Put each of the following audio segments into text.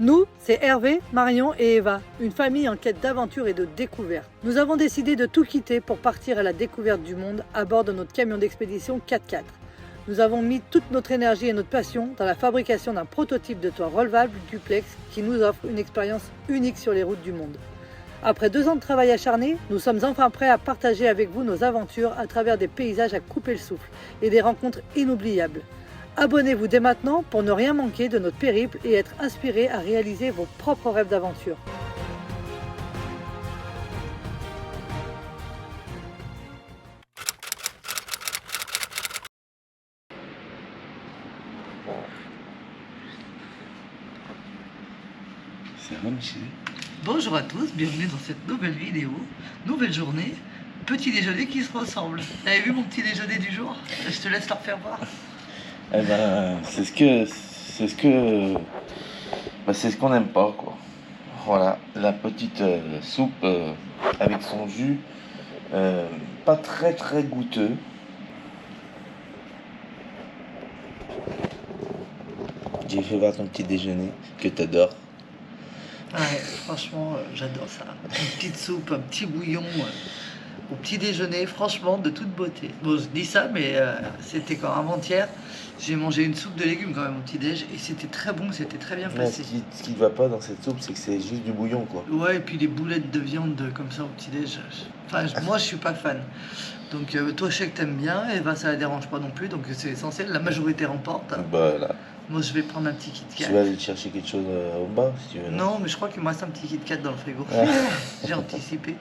Nous, c'est Hervé, Marion et Eva, une famille en quête d'aventure et de découverte. Nous avons décidé de tout quitter pour partir à la découverte du monde à bord de notre camion d'expédition 4x4. Nous avons mis toute notre énergie et notre passion dans la fabrication d'un prototype de toit relevable duplex qui nous offre une expérience unique sur les routes du monde. Après 2 ans de travail acharné, nous sommes enfin prêts à partager avec vous nos aventures à travers des paysages à couper le souffle et des rencontres inoubliables. Abonnez-vous dès maintenant pour ne rien manquer de notre périple et être inspiré à réaliser vos propres rêves d'aventure. C'est Ramchi. Bonjour à tous, bienvenue dans cette nouvelle vidéo, nouvelle journée, petit déjeuner qui se ressemble. Vous avez vu mon petit déjeuner du jour? Je te laisse leur faire voir. Eh ben, c'est ce qu'on n'aime pas, quoi. Voilà, la petite soupe avec son jus, pas très très goûteux. J'ai fait voir ton petit déjeuner que t'adores. Ouais, franchement, j'adore ça. Une petite soupe, un petit bouillon au petit déjeuner, franchement, de toute beauté. Bon, je dis ça, mais c'était quand avant-hier, j'ai mangé une soupe de légumes quand même au petit-déj et c'était très bon, c'était très bien Ouais, placé. ce qui ne va pas dans cette soupe, c'est que c'est juste du bouillon, quoi. Ouais, et puis les boulettes de viande comme ça au petit-déj. Moi, je suis pas fan. Donc, toi, je sais que t'aimes bien, et ben, ça la dérange pas non plus, donc c'est essentiel. La majorité remporte. Voilà. Moi, je vais prendre un petit Kit Kat. Tu vas aller chercher quelque chose au bas, si tu veux. Non, mais je crois qu'il me reste un petit Kit Kat dans le frigo. Ouais. J'ai anticipé.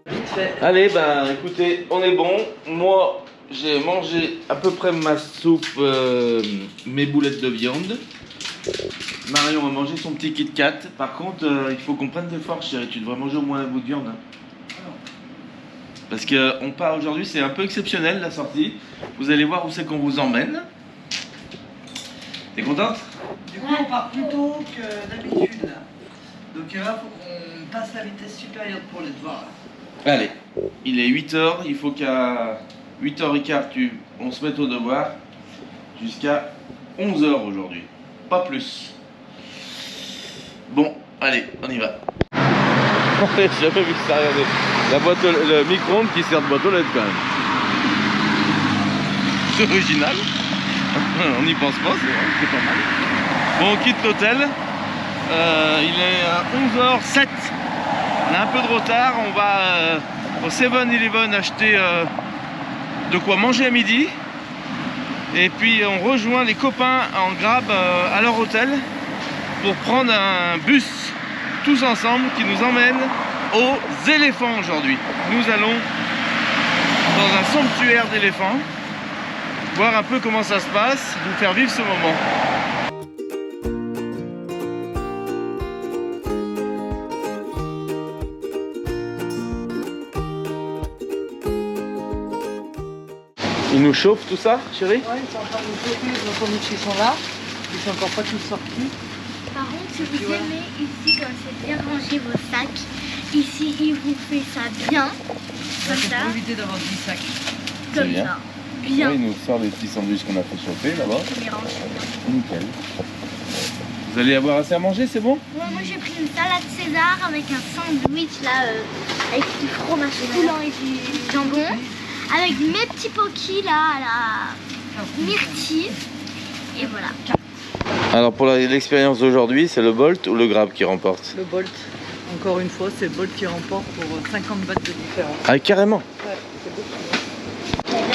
Vite fait. Allez, ben écoutez, on est bon. Moi, j'ai mangé à peu près ma soupe, mes boulettes de viande. Marion a mangé son petit Kit Kat. Par contre, il faut qu'on prenne des forces, chérie. Tu devrais manger au moins un bout de viande. Hein. Parce qu'on part aujourd'hui, c'est un peu exceptionnel la sortie. Vous allez voir où c'est qu'on vous emmène. T'es contente? Du coup, on part plus tôt que d'habitude. Là. Donc là, il faut qu'on passe la vitesse supérieure pour les devoirs. Là. Allez, il est 8h. Il faut qu'à 8h15, on se mette au devoir. Jusqu'à 11h aujourd'hui. Pas plus. Bon, allez, on y va. J'ai jamais vu ça, regardez. La boîte, le micro-ondes qui sert de boîte aux lettres quand même. C'est original. On n'y pense pas, c'est vrai, c'est pas mal. Bon, on quitte l'hôtel. Il est à 11h07. On a un peu de retard. On va au 7-Eleven acheter de quoi manger à midi. Et puis on rejoint les copains en Grab à leur hôtel pour prendre un bus tous ensemble qui nous emmène aux éléphants aujourd'hui. Nous allons dans un sanctuaire d'éléphants, voir un peu comment ça se passe, vous faire vivre ce moment. Il nous chauffe tout ça, chérie? Ouais, ils sont en train de nous chauffer, nos sandwichs ils sont là. Ils sont encore pas tous sortis. Par contre, si vous aimez ici, quand c'est bien rangé vos sacs, ici il vous fait ça bien, comme Il ça, faut éviter d'avoir 10 sacs. comme bien. ça, bien. il nous sort les petits sandwichs qu'on a fait chauffer là-bas. On les range bien. Nickel. Vous allez avoir assez à manger, c'est bon? Ouais, moi j'ai pris une salade César avec un sandwich là, avec du fromage coulant et du jambon, avec mes petits pokis là à la myrtille, et voilà. Alors pour l'expérience d'aujourd'hui, c'est le Bolt ou le Grab qui remporte? Le Bolt. Encore une fois, c'est le Bolt qui remporte pour 50 bahts de différence. Ah carrément. Ouais, c'est beaucoup.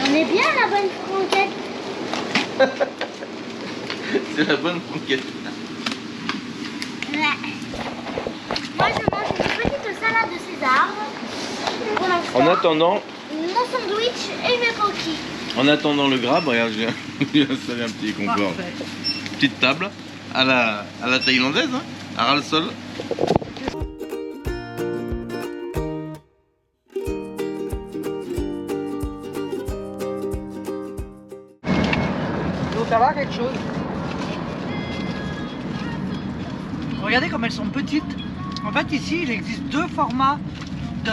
On est bien la bonne franquette. C'est la bonne franquette. Ouais. Moi je mange une petite salade de César pour l'instant. En attendant, Mon sandwich et mes pokis. en attendant le Grab, regarde, j'ai installé un petit confort. Parfait. Petite table à la thaïlandaise, hein, à ras le sol. Donc ça va quelque chose? Regardez comme elles sont petites. En fait, ici, il existe 2 formats de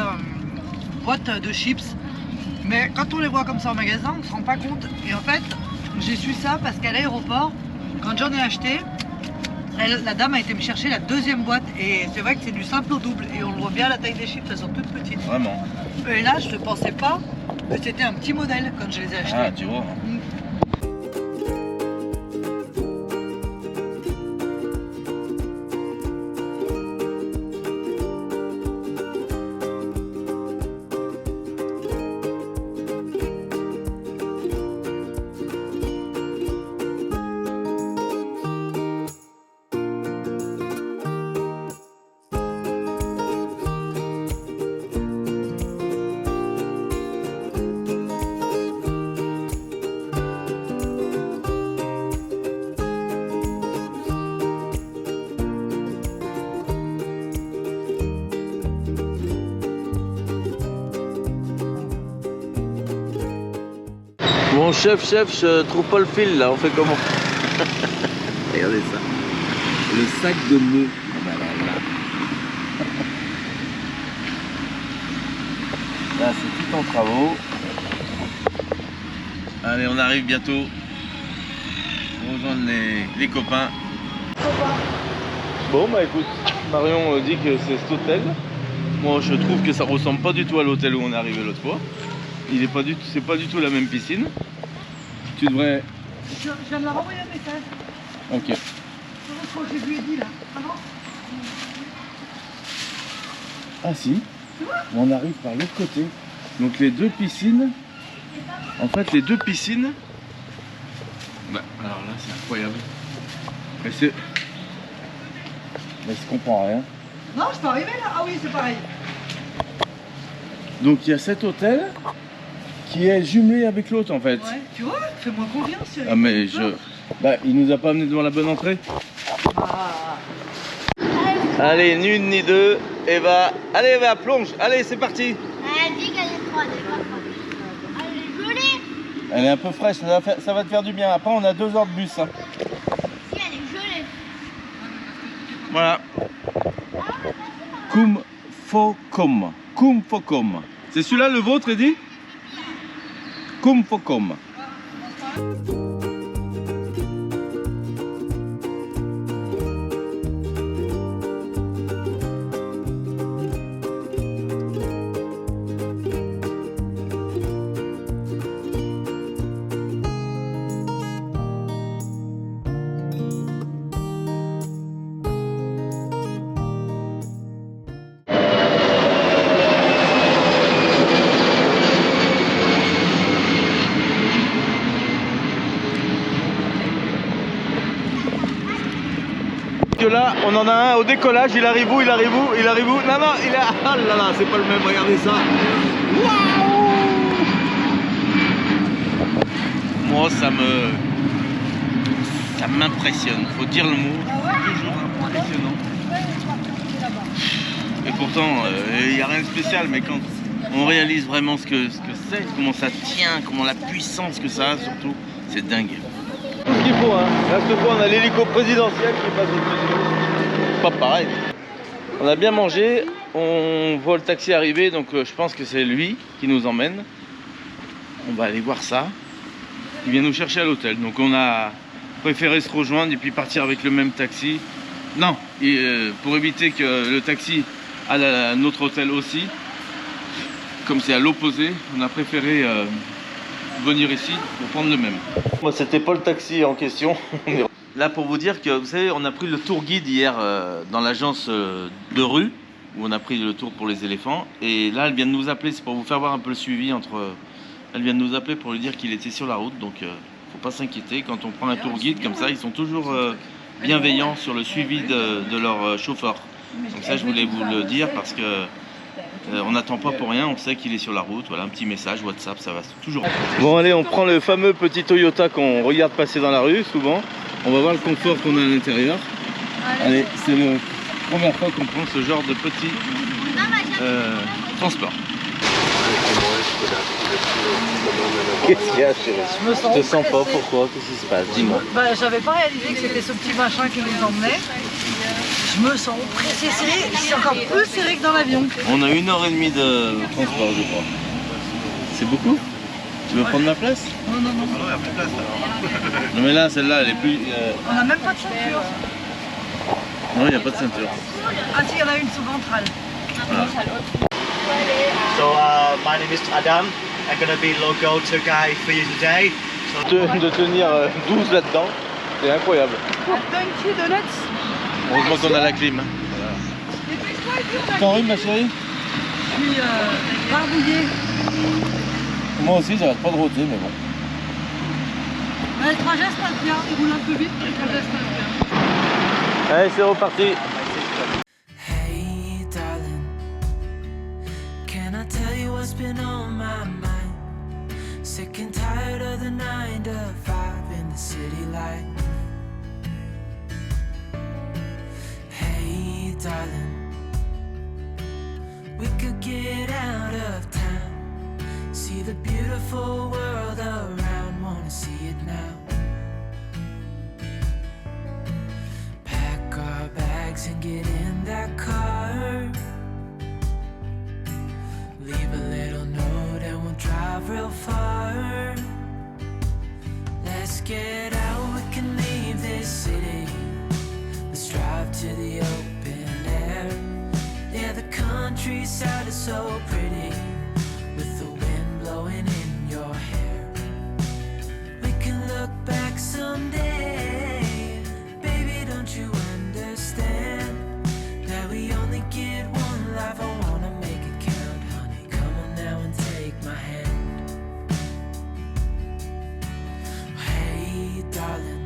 boîtes de chips. Mais quand on les voit comme ça en magasin, on ne se rend pas compte. Et en fait, j'ai su ça parce qu'à l'aéroport, quand j'en ai acheté, la dame a été me chercher la 2e boîte. Et c'est vrai que c'est du simple au double. Et on le voit bien, la taille des chips, elles sont toutes petites. Vraiment. Et là, je ne pensais pas que c'était un petit modèle quand je les ai achetés. Ah, tu vois. Bon chef, je trouve pas le fil là, on fait comment? Regardez ça. Le sac de nœuds. Là c'est tout en travaux. Allez, on arrive bientôt. On rejoindre les copains. Bon bah écoute, Marion dit que c'est cet hôtel. Moi je trouve que ça ressemble pas du tout à l'hôtel où on est arrivé l'autre fois. C'est pas du tout la même piscine. Tu devrais... Je viens de leur envoyer un message. Ok. C'est ce que j'ai vu et dit là. Ah non? Ah si. On arrive par l'autre côté. Donc les 2 piscines. En fait les 2 piscines. Bah alors là c'est incroyable. Mais c'est... Mais je comprends rien. Non, je peux arriver là? Ah oui, c'est pareil. Donc il y a cet hôtel qui est jumelé avec l'autre en fait. Ouais, tu vois, fais-moi confiance. Ah mais je... Bah il nous a pas amené devant la bonne entrée. Ah. Allez, ni une ni deux, Eva. Allez Eva, plonge. Allez, c'est parti. Elle dit qu'elle est froide, elle est pas froide. Elle est gelée. Elle est un peu fraîche, ça va te faire du bien. Après on a 2 heures de bus. Hein. Si, elle est gelée. Voilà. Cum Focom. Cum Focom. C'est celui-là le vôtre, Eddy? Cum Focom. Que là, on en a un au décollage, il arrive où? Non, non, il a... Ah là là, c'est pas le même, regardez ça. Waouh! Moi, ça m'impressionne, faut dire le mot, c'est toujours impressionnant. Et pourtant, il n'y a rien de spécial, mais quand on réalise vraiment ce que c'est, comment ça tient, comment la puissance que ça a surtout, c'est dingue. Tout ce qu'il faut, hein. Là, cette fois, on a l'hélico présidentiel qui passe au-dessus. Pas pareil. On a bien mangé, on voit le taxi arriver, donc je pense que c'est lui qui nous emmène. On va aller voir ça. Il vient nous chercher à l'hôtel, donc on a préféré se rejoindre et puis partir avec le même taxi. Non, pour éviter que le taxi aille à notre hôtel aussi, comme c'est à l'opposé, on a préféré venir ici pour prendre le même. Moi, c'était pas le taxi en question. Là, pour vous dire que, vous savez, on a pris le tour guide hier dans l'agence de rue, où on a pris le tour pour les éléphants. Et là, elle vient de nous appeler, c'est pour vous faire voir un peu le suivi entre... Elle vient de nous appeler pour lui dire qu'il était sur la route, donc faut pas s'inquiéter. Quand on prend un tour guide comme ça, ils sont toujours bienveillants sur le suivi de leur chauffeur. Donc ça, je voulais vous le dire parce que on n'attend pas pour rien, on sait qu'il est sur la route. Voilà, un petit message WhatsApp, ça va toujours. Bon allez, on prend le fameux petit Toyota qu'on regarde passer dans la rue souvent. On va voir le confort qu'on a à l'intérieur. Allez, c'est la première fois qu'on prend ce genre de petit transport. Allez, Qu'est-ce qu'il y a, chérie? Je me sens Je te sens pas, oppressée. pourquoi? Qu'est-ce qui se passe? Dis-moi. Bah, j'avais pas réalisé que c'était ce petit machin qui nous emmenait. Je me sens oppressée, serrée. C'est encore plus serré que dans l'avion. On a 1h30 de transport, je crois. C'est beaucoup? Tu veux prendre ma place? Non, non, non. Non mais là, celle-là, elle est plus... On n'a même pas de ceinture. Non, il n'y a pas de ceinture. Ah si, il y en a une sous ventrale. So my name is Adam. I'm gonna be local tour guide for you today. De tenir 12 là-dedans, c'est incroyable. Dunky Donuts. Heureusement qu'on a la clim. T'en rimes, ma chérie? Je suis barbouillée. Moi aussi, j'arrête pas de rôter, mais bon. Le trajet se passe bien. Il roule un peu vite, mais le trajet se passe bien. Allez, c'est reparti. Hey darling, can I tell you what's been on my mind? Sick and tired of the 9 to 5 in the city light. Hey darling, we could get out of town, see the beautiful world around, wanna see it now. Pack our bags and get in that car, leave a little note and we'll drive real far. Let's get out, we can leave this city, let's drive to the open air. Yeah, the countryside is so pretty, with the wind blowing in your hair. We can look back someday, baby, don't you understand that we only get one life? I wanna make it count, honey, come on now and take my hand. Hey darling,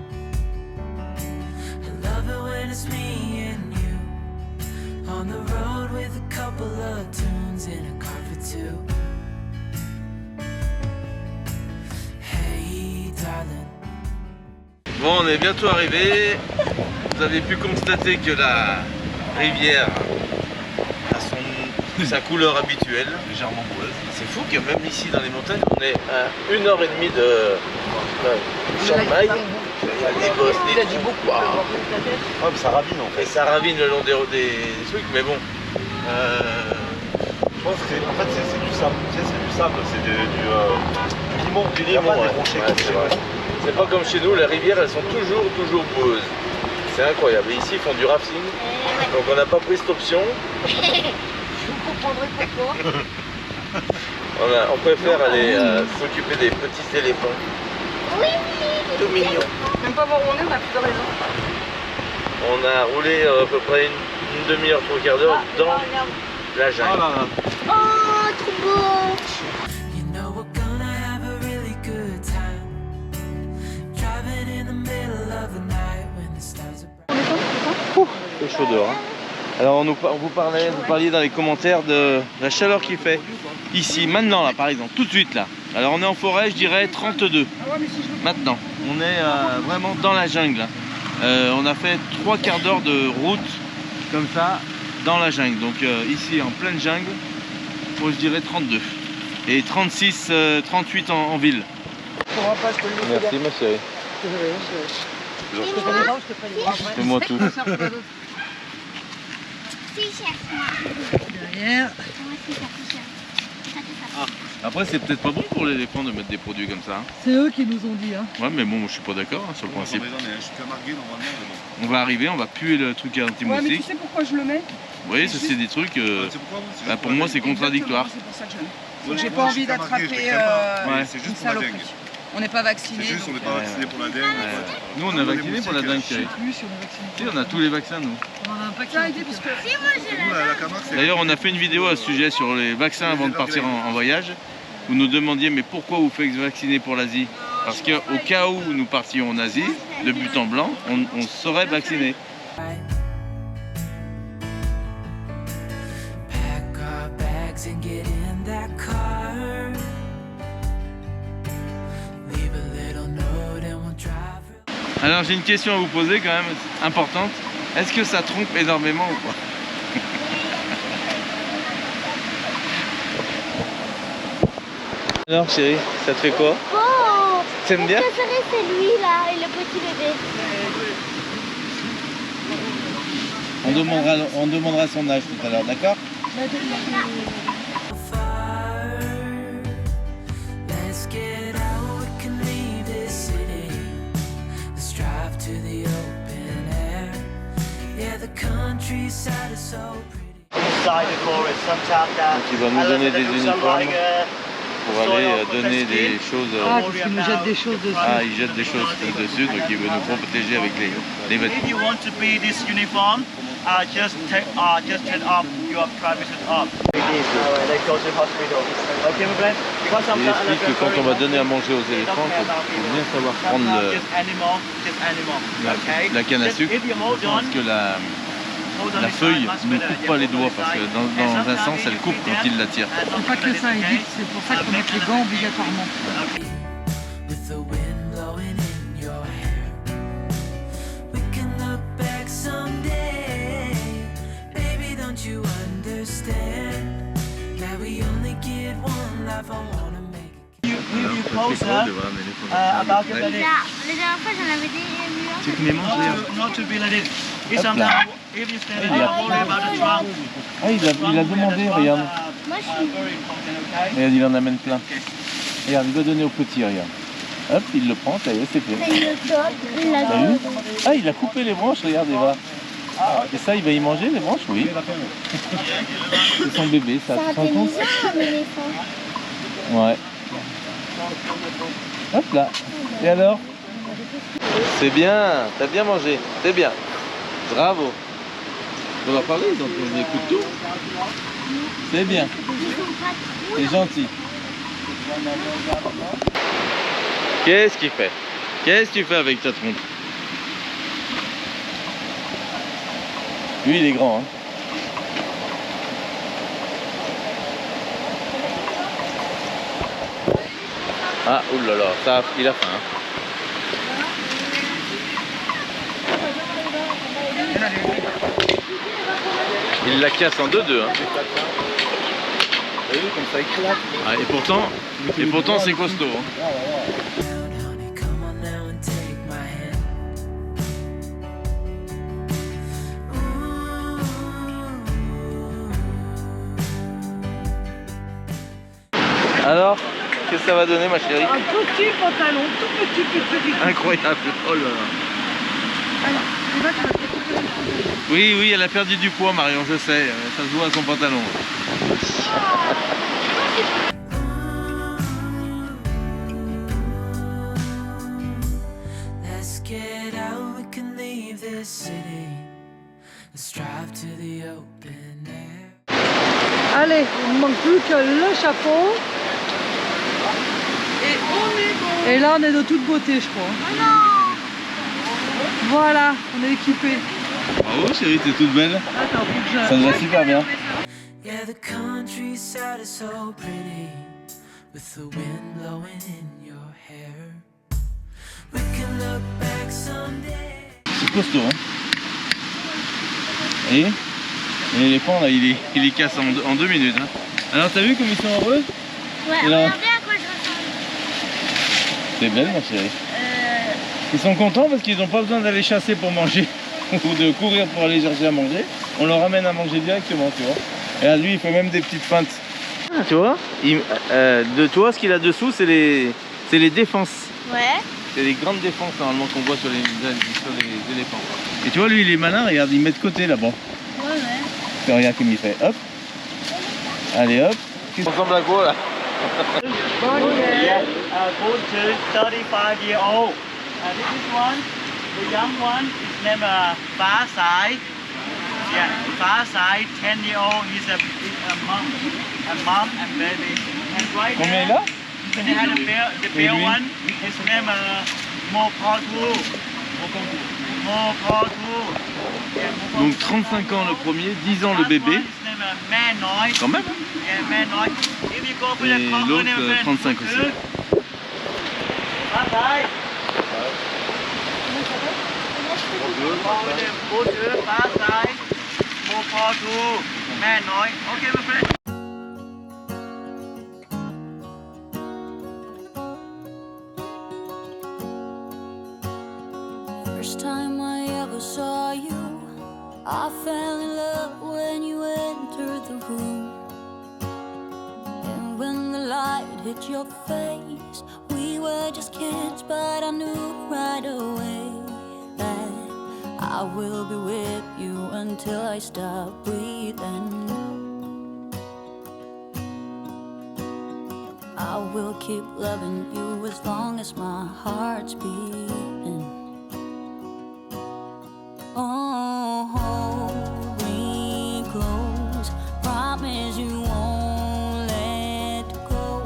I love it when it's me and you, on the road with a couple of tunes in a car for two. Hey darling. Bon, on est bientôt arrivé. Vous avez pu constater que la rivière a sa couleur habituelle, légèrement boueuse. C'est fou que même ici dans les montagnes, on est à 1h30 de Chiang Mai. Il y a des bosses, des trous. Wow. Ouais, mais ça ravine en fait. Et ça ravine le long des trucs, mais bon. Je pense que en fait, c'est du sable. Tu sais, c'est du sable, c'est du limon. Du Il y a limon, pas ouais. des rochers Ouais, comme c'est ça. vrai. C'est pas comme chez nous, les rivières elles sont toujours boueuses. C'est incroyable. Et ici ils font du rafting, donc on n'a pas pris cette option. Je vous comprendrai pourquoi. On préfère aller s'occuper des petits éléphants. Oui, Tout mignons. Même pas voir où on est, on a plus de raison. On a roulé à peu près une demi-heure, 3/4 d'heure dans la jungle. Ah là là. Oh, trop beau. You know we're gonna have a really good time, driving in the middle of the night when the stars are C'est chaud dehors. Hein. Alors vous parliez dans les commentaires de la chaleur qu'il fait ici, maintenant là par exemple, tout de suite là. Alors on est en forêt, je dirais 32. Maintenant, on est vraiment dans la jungle. Hein. On a fait 3/4 d'heure de route comme ça dans la jungle. Donc ici en pleine jungle, moi je dirais 32. Et 36, 38 en ville. Merci ma chérie. Fais-moi tout. Si, cherche-moi. Derrière. Moi aussi, ça fait cher. Ça fait ça. Après c'est peut-être pas bon pour l'éléphant de mettre des produits comme ça. Hein. C'est eux qui nous ont dit. Hein. Ouais mais bon moi, je suis pas d'accord hein, sur le principe. Je suis camargué normalement, mais bon. On va arriver, on va puer le truc à Ouais, mais tu anti-moustique. sais pourquoi je le mets? Vous voyez, ça c'est des trucs. C'est pourquoi vous Bah, pour moi c'est contradictoire. Exactement, c'est pour ça que je le mets. Moi, J'ai moi, pas je suis envie camargué, je d'attraper les crains pas. Ouais. C'est une juste pour la saloperie. dengue. On n'est pas vacciné. C'est juste, on n'est pas vacciné pour la dengue. Nous on a vacciné pour la dingue chérie. Plus si on est vacciné. Si, on a tous les vaccins nous. On en a un paquet. Tiens, aidez, parce que Si, moi j'ai Nous, la la Camargue, c'est. D'ailleurs on a fait une vidéo à ce sujet sur les vaccins avant de partir en voyage. Vous nous demandiez mais pourquoi vous faites vacciner pour l'Asie? Parce qu'au cas où nous partions en Asie, de but en blanc, on serait vacciné. Pack our bags and get in that car, leave a little note and we'll drive. Alors j'ai une question à vous poser quand même importante. Est-ce que ça trompe énormément ou pas? Alors chérie, ça te fait quoi? Oh, T'aimes mon bien? préféré c'est lui là et le petit bébé. On demandera son âge tout à l'heure, d'accord? Let's get out, we can leave this city. Let's drive to the open air. Yeah, the countryside is so pretty. Inside the forest, sometimes Donc il va nous donner des uniformes pour aller donner des choses. Ah, parce qu'il nous jette des choses dessus. Ah, il jette des choses dessus, donc il veut nous protéger avec les If vêtements. you want to be this uniform, just take off your private off. They go to hospital. Okay, my friend. Because Il explique que quand on va donner à manger aux éléphants, il faut bien savoir prendre just animal. Okay. la canne à Just sucre, if you hold on, parce que la feuille ne coupe pas les doigts, parce que dans un sens elle coupe quand il la tire. C'est pas que ça, Edith, c'est pour ça qu'il faut mettre les gants obligatoirement. With the wind blowing in your hair. We can look back someday. Baby, don't you understand that we only get one life? I wanna make it. you closer about your belly. La dernière fois j'en avais des murs. Tu te mets manger. Not to be like this. If sometimes if you stand up, worry about the trunk. Ah, il a demandé, regarde. Moi je suis Very important, okay? Regarde, il en amène plein. Regarde, il va donner au petit, regarde. Hop, il le prend, ça y est, c'est fait. il le donne, il la T'as vu? donne. Ah, il a coupé les branches, regarde, il va. Et ça, il va y manger, les branches? Oui. C'est son bébé, ça, C'est tu te rends compte? intelligent un éléphant. Ouais. Hop là. Et alors? C'est bien, t'as bien mangé, c'est bien. Bravo. On va parler, ils ont des coups de tout. C'est bien, Ils sont pas trop. c'est gentil. Qu'est-ce qu'il fait? Qu'est-ce que tu fais avec ta trompe? Lui, il est grand, hein. Ah, oulala, ça, il a faim. Hein. Il la casse en deux. Hein. T'as vu comme ça éclate. Ah, et pourtant c'est costaud. Hein. Honey, come on now and take my hand. Alors, qu'est-ce que ça va donner, ma chérie? Un petit pantalon, tout petit. Incroyable. Oh là là. Oui, elle a perdu du poids, Marion, je sais. Ça se voit à son pantalon. Let's get out, we can leave this city. Let's drive to the open air. Allez, il ne manque plus que le chapeau. Et on est bon. Et là, on est de toute beauté, je crois. Voilà, on est équipés. Bravo, chérie, t'es toute belle. Attends, faut que je... Ça nous va super bien. Yeah, the countryside is so pretty, with the wind blowing in your hair. We can look back someday. C'est costaud, hein. Et l'éléphant, là, il les casse en 2 minutes. Hein. Alors, t'as vu comme ils sont heureux? Ouais, Et là- regardez à quoi je ressemble. C'est belle, ma chérie. Ils sont contents parce qu'ils n'ont pas besoin d'aller chasser pour manger ou de courir pour aller chercher à manger. On leur ramène à manger directement, tu vois. Et là, lui, il fait même des petites feintes. Ah, tu vois, tu vois, ce qu'il a dessous, c'est les défenses. Ouais. C'est les grandes défenses, normalement, qu'on voit sur les éléphants. Et tu vois, lui, il est malin, regarde, il met de côté, là-bas. Ouais. Et regarde comme il fait, hop. Allez, hop. Ça ressemble à quoi, là? Yeah, born to 35-year-old. This is one, the young one, his name Far Side. Yeah, Far Side, 10-year-old. He's a mom and baby. And right Combien il now, a? and they had the pale lui? one. His name Mopotu. Mopotu. Yeah, Donc 35 ans le premier, 10 ans le bébé, His name Manoy. quand même. Yeah, Manoy. If you go for the Et common l'autre, name, 35 aussi. Far Side. Far Side. Mopotu. Manoy. Okay, my friend. I fell in love when you entered the room. And when the light hit your face, we were just kids, but I knew right away that I will be with you until I stop breathing. I will keep loving you as long as my heart's beating. Oh, hold me close, promise you won't let go.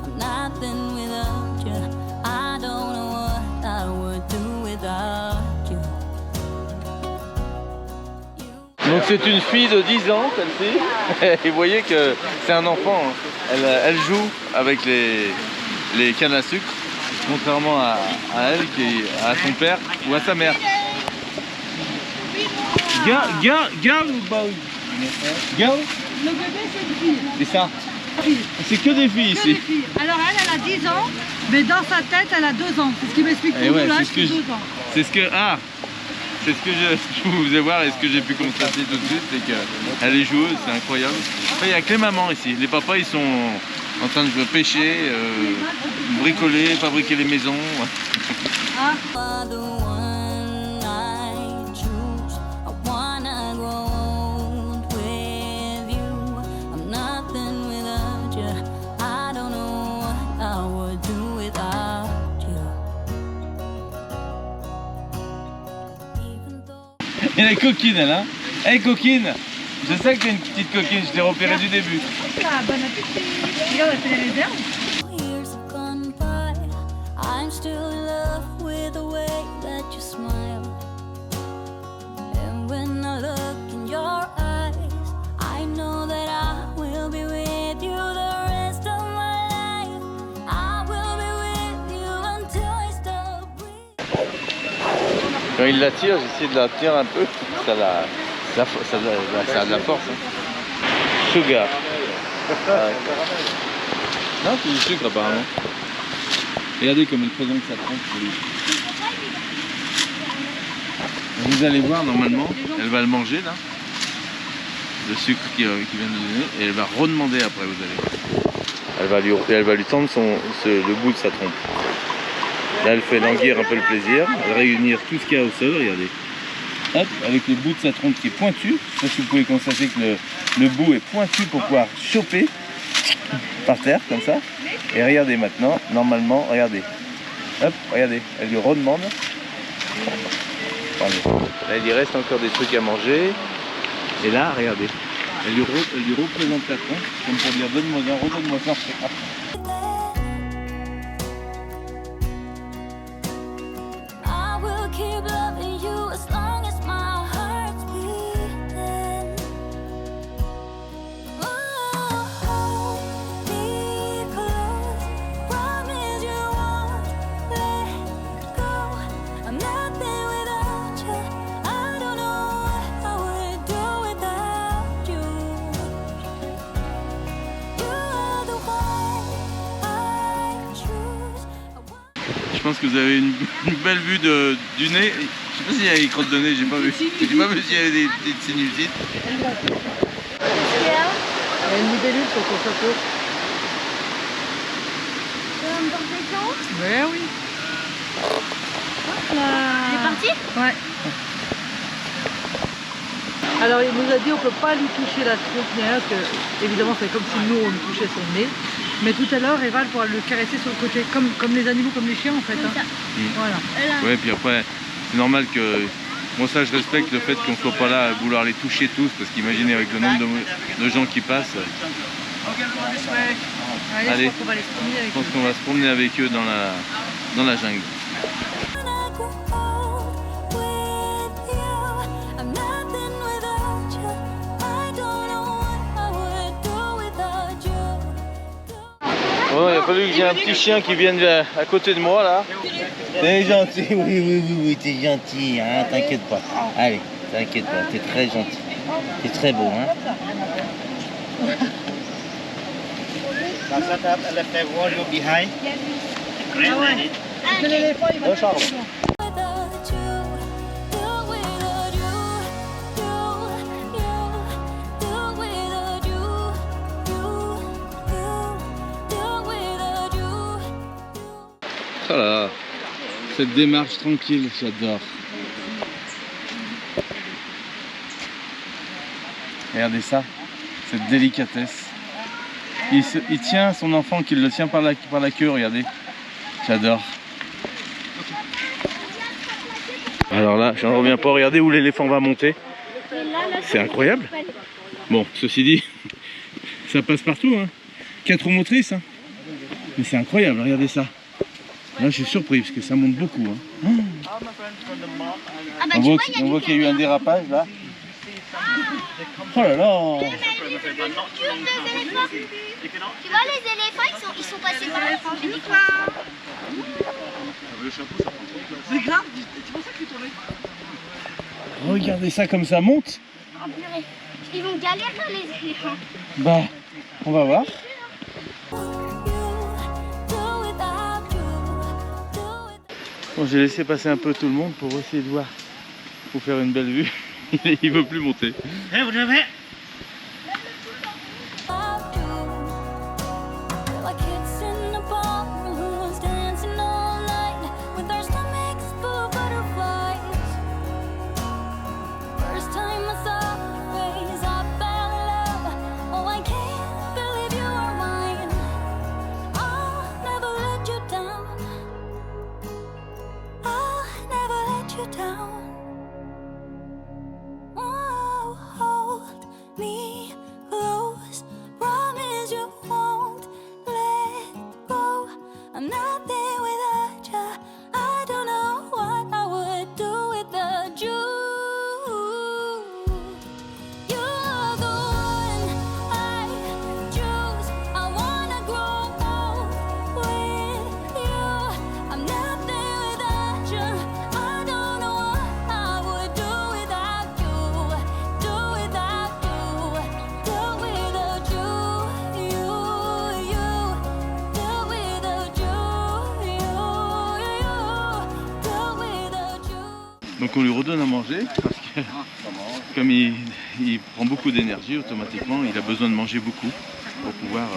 I'm nothing without you, I don't know what I would do without you. Donc c'est une fille de 10 ans, celle-ci. Et vous voyez que c'est un enfant. Hein. Elle joue avec les cannes à sucre, contrairement à elle, à son père ou à sa mère. Girl ou boy? Girl? Le bébé, c'est une fille. C'est ça? C'est que des filles Que ici. des filles. Alors elle a 10 ans, mais dans sa tête, elle a 2 ans. C'est ce qui m'explique pour Et ouais, nous, là, c'est ce que 2 ans. C'est ce que je vous faisais voir et ce que j'ai pu constater tout de suite, c'est qu'elle est joueuse, c'est incroyable. Il n'y a que les mamans ici. Les papas, ils sont en train de pêcher, bricoler, fabriquer les maisons. Ah. The one I choose, I wanna grow old with you. I'm nothing without you, I don't know what I would do without you. Even though Elle est coquine, elle, hein? Hey, coquine! Je sais que t'es une petite coquine, je t'ai repéré du début. Ah, bon appétit. Regarde, elle fait les réserves. years have gone by, I'm still in love with the way that you smile. And when I look in your eyes, I know that I will be with you the rest of my life. I will be with you until I stop breathing. Quand il la tire, j'essaie de la tirer un peu, ça a de la force. Hein. Sugar. Ouais. Non, c'est du sucre apparemment. Regardez comme elle présente sa trompe. Vous allez voir, normalement, elle va le manger là. Le sucre qui vient de donner. Et elle va redemander après, vous allez voir. Elle va lui tendre le bout de sa trompe. Là, elle fait languir un peu le plaisir. Elle réunir tout ce qu'il y a au sol, regardez. Hop, avec le bout de sa trompe qui est pointu. Je sais pas si vous pouvez constater que le bout est pointu pour pouvoir choper par terre, comme ça. Et regardez maintenant, normalement, regardez. Hop, regardez, elle lui redemande. Là, il y reste encore des trucs à manger. Et là, regardez, elle lui représente la trompe, comme pour dire donne-moi ça, redonne-moi ça. I will keep loving you as long as my heart's beating. Oh, hold me close, promise you won't let go. I'm nothing without you, I don't know what I would do without you. You are the one I choose. Je pense que vous avez une belle vue du nez. Je sais pas s'il y a des crottes de nez, j'ai pas vu. J'ai pas vu s'il y avait des petites sinusites. Il y a une libellule sur son chapeau. Ouais, oui. Hop là. Il est parti? Ouais. Alors il nous a dit on peut pas lui toucher la trompe ni rien, parce que évidemment c'est comme si nous on lui touchait son nez. Mais tout à l'heure Eva pourra le caresser sur le côté, comme les animaux, comme les chiens en fait. Comme ça. Voilà. Ouais, puis après, c'est normal que. Moi, ça, je respecte le fait qu'on soit pas là à vouloir les toucher tous, parce qu'imaginez avec le nombre de gens qui passent. Allez, je crois qu'on va les se promener Je avec pense eux. qu'on va se promener avec eux dans la jungle. I grow old with you. I'm nothing without you. I don't know what I would do without you. Bon, il a fallu que j'ai un petit chien qui vienne à côté de moi là. T'es gentil, oui, t'es gentil, hein, t'inquiète pas. Allez, t'inquiète pas, t'es très gentil. T'es très beau, hein. Without you, do without you, do Oh là là, cette démarche tranquille, j'adore. Regardez ça, cette délicatesse. Il tient son enfant qui le tient par la queue, regardez. J'adore. Alors là, j'en reviens pas, regardez où l'éléphant va monter. C'est incroyable. Bon, ceci dit, ça passe partout, hein. 4 roues motrices, hein. Mais c'est incroyable, regardez ça. Là, je suis surpris parce que ça monte beaucoup, hein. Ah bah, On voit qu'il y a eu un dérapage là. Oh là là. Tu vois les éléphants, ils sont passés par la France. C'est grave, c'est pour ça que tu tournais. Regardez ça comme ça monte. Oh purée, ils vont galérer les éléphants. Bah, on va voir. Bon, j'ai laissé passer un peu tout le monde pour essayer de voir, pour faire une belle vue. Il veut plus monter. Donc on lui redonne à manger parce que comme il prend beaucoup d'énergie automatiquement, il a besoin de manger beaucoup pour pouvoir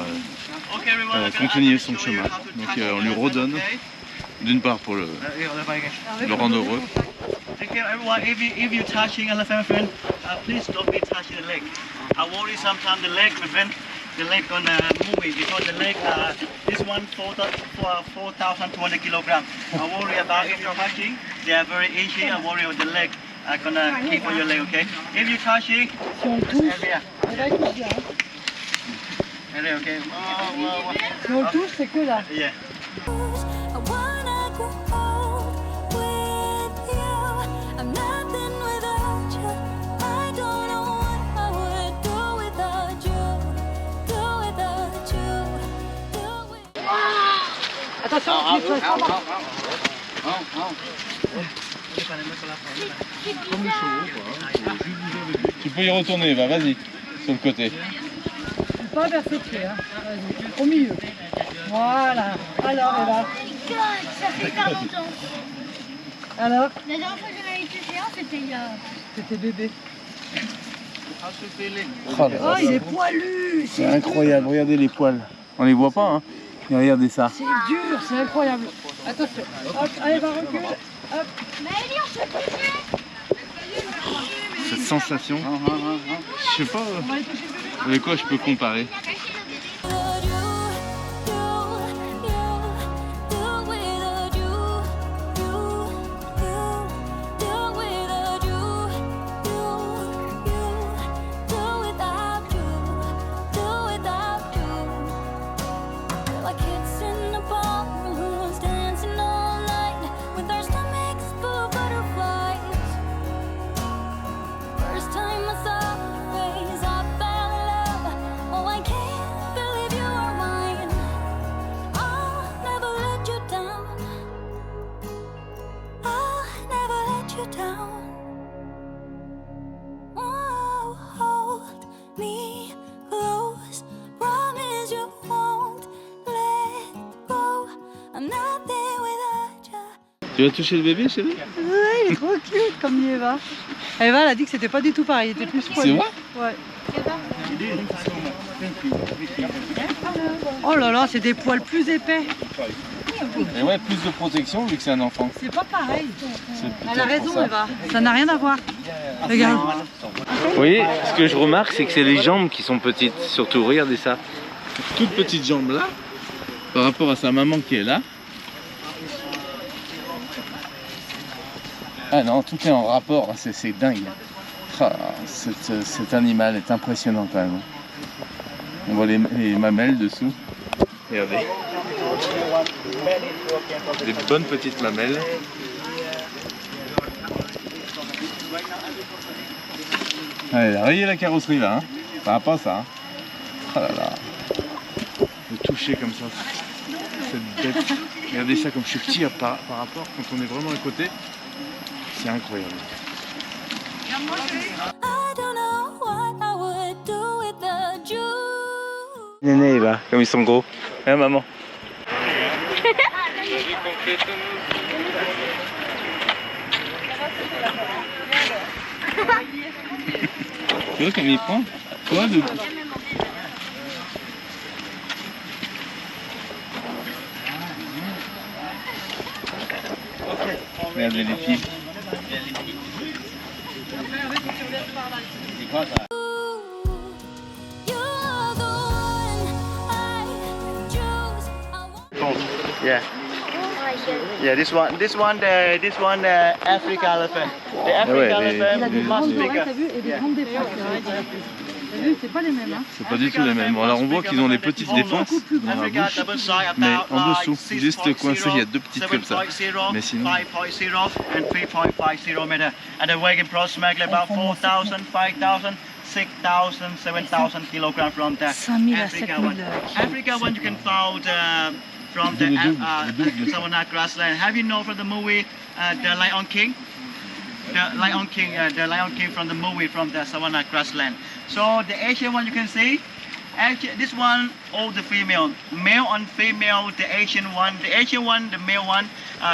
continuer son chemin. Donc on lui redonne d'une part pour le rendre heureux. Okay, everyone, if you're touching elephant friend, please don't be touching the leg. I worry sometimes the leg prevent the leg gonna move it because the leg, this one 4,200 kilograms. I worry about if you're touching, they are very easy. I worry about the leg are gonna keep on your leg, okay? If you're touching, area. Area, okay? Si on le touche, c'est que là. Yeah. Attention, Tu peux y retourner, Eva, vas-y, sur le côté. pas vers ses pieds, hein. Vas-y, au milieu. Voilà. Alors, Eva. God, ça fait hyper longtemps. Alors, La dernière fois que j'en avais été géant, c'était il y a... c'était bébé. Oh, là là, Oh, il est poilu. c'est incroyable, regardez les poils. On les voit pas, hein. Mais regardez ça. C'est dur, c'est incroyable. Attention. Hop, allez, va recule. Hop. Mais Ellie, on se touche. Cette sensation, je sais pas avec quoi je peux comparer. Tu vas toucher le bébé, chérie? Ouais, il est trop cute comme Eva. Eva, elle a dit que c'était pas du tout pareil, il était plus poilu. C'est vrai? Ouais. Oh là là, c'est des poils plus épais. Et ouais, plus de protection vu que c'est un enfant. C'est pas pareil. C'est Elle a peut-être raison, pour ça. Eva. Ça n'a rien à voir. Regarde. Vous voyez, ce que je remarque, c'est que c'est les jambes qui sont petites. Surtout, regardez ça. Toute petite jambe là, par rapport à sa maman qui est là. Ah non, tout est en rapport, c'est dingue. Ah, cet animal est impressionnant quand même. On voit les mamelles dessous. Regardez. Des bonnes petites mamelles. Allez, rayez la carrosserie là, hein. Ça va pas ça. Hein. Oh là là. De toucher comme ça cette bête. Regardez ça comme je suis petit par rapport quand on est vraiment à côté. C'est incroyable. Néné, là, comme ils sont gros. Hein, maman? Tu vois comme il prend? Quoi de... Regardez les pieds. C'est quoi ça? Yeah. Yeah, this one, African elephant. The African elephant much bigger. T'as vu? Et des grandes défenses. T'as vu? C'est pas les mêmes. Hein. C'est pas du tout les mêmes. Alors on voit qu'ils ont les petites défenses dans la bouche, mais en dessous, juste coincé, il y a deux petites comme ça. Mais sinon... 5.0 and 3.50 meter. And the weight approximately about 4,000, 5,000, 6,000, 7,000 kilograms from the 5 000 à 7 Africa 000 one. Africa one you can find from the Savannah grassland. Have you know from the movie The Lion King? The Lion King from the movie from the Savannah grassland. So the Asian one you can see. Actually, this one, all the female, male and female. The Asian one, the male one,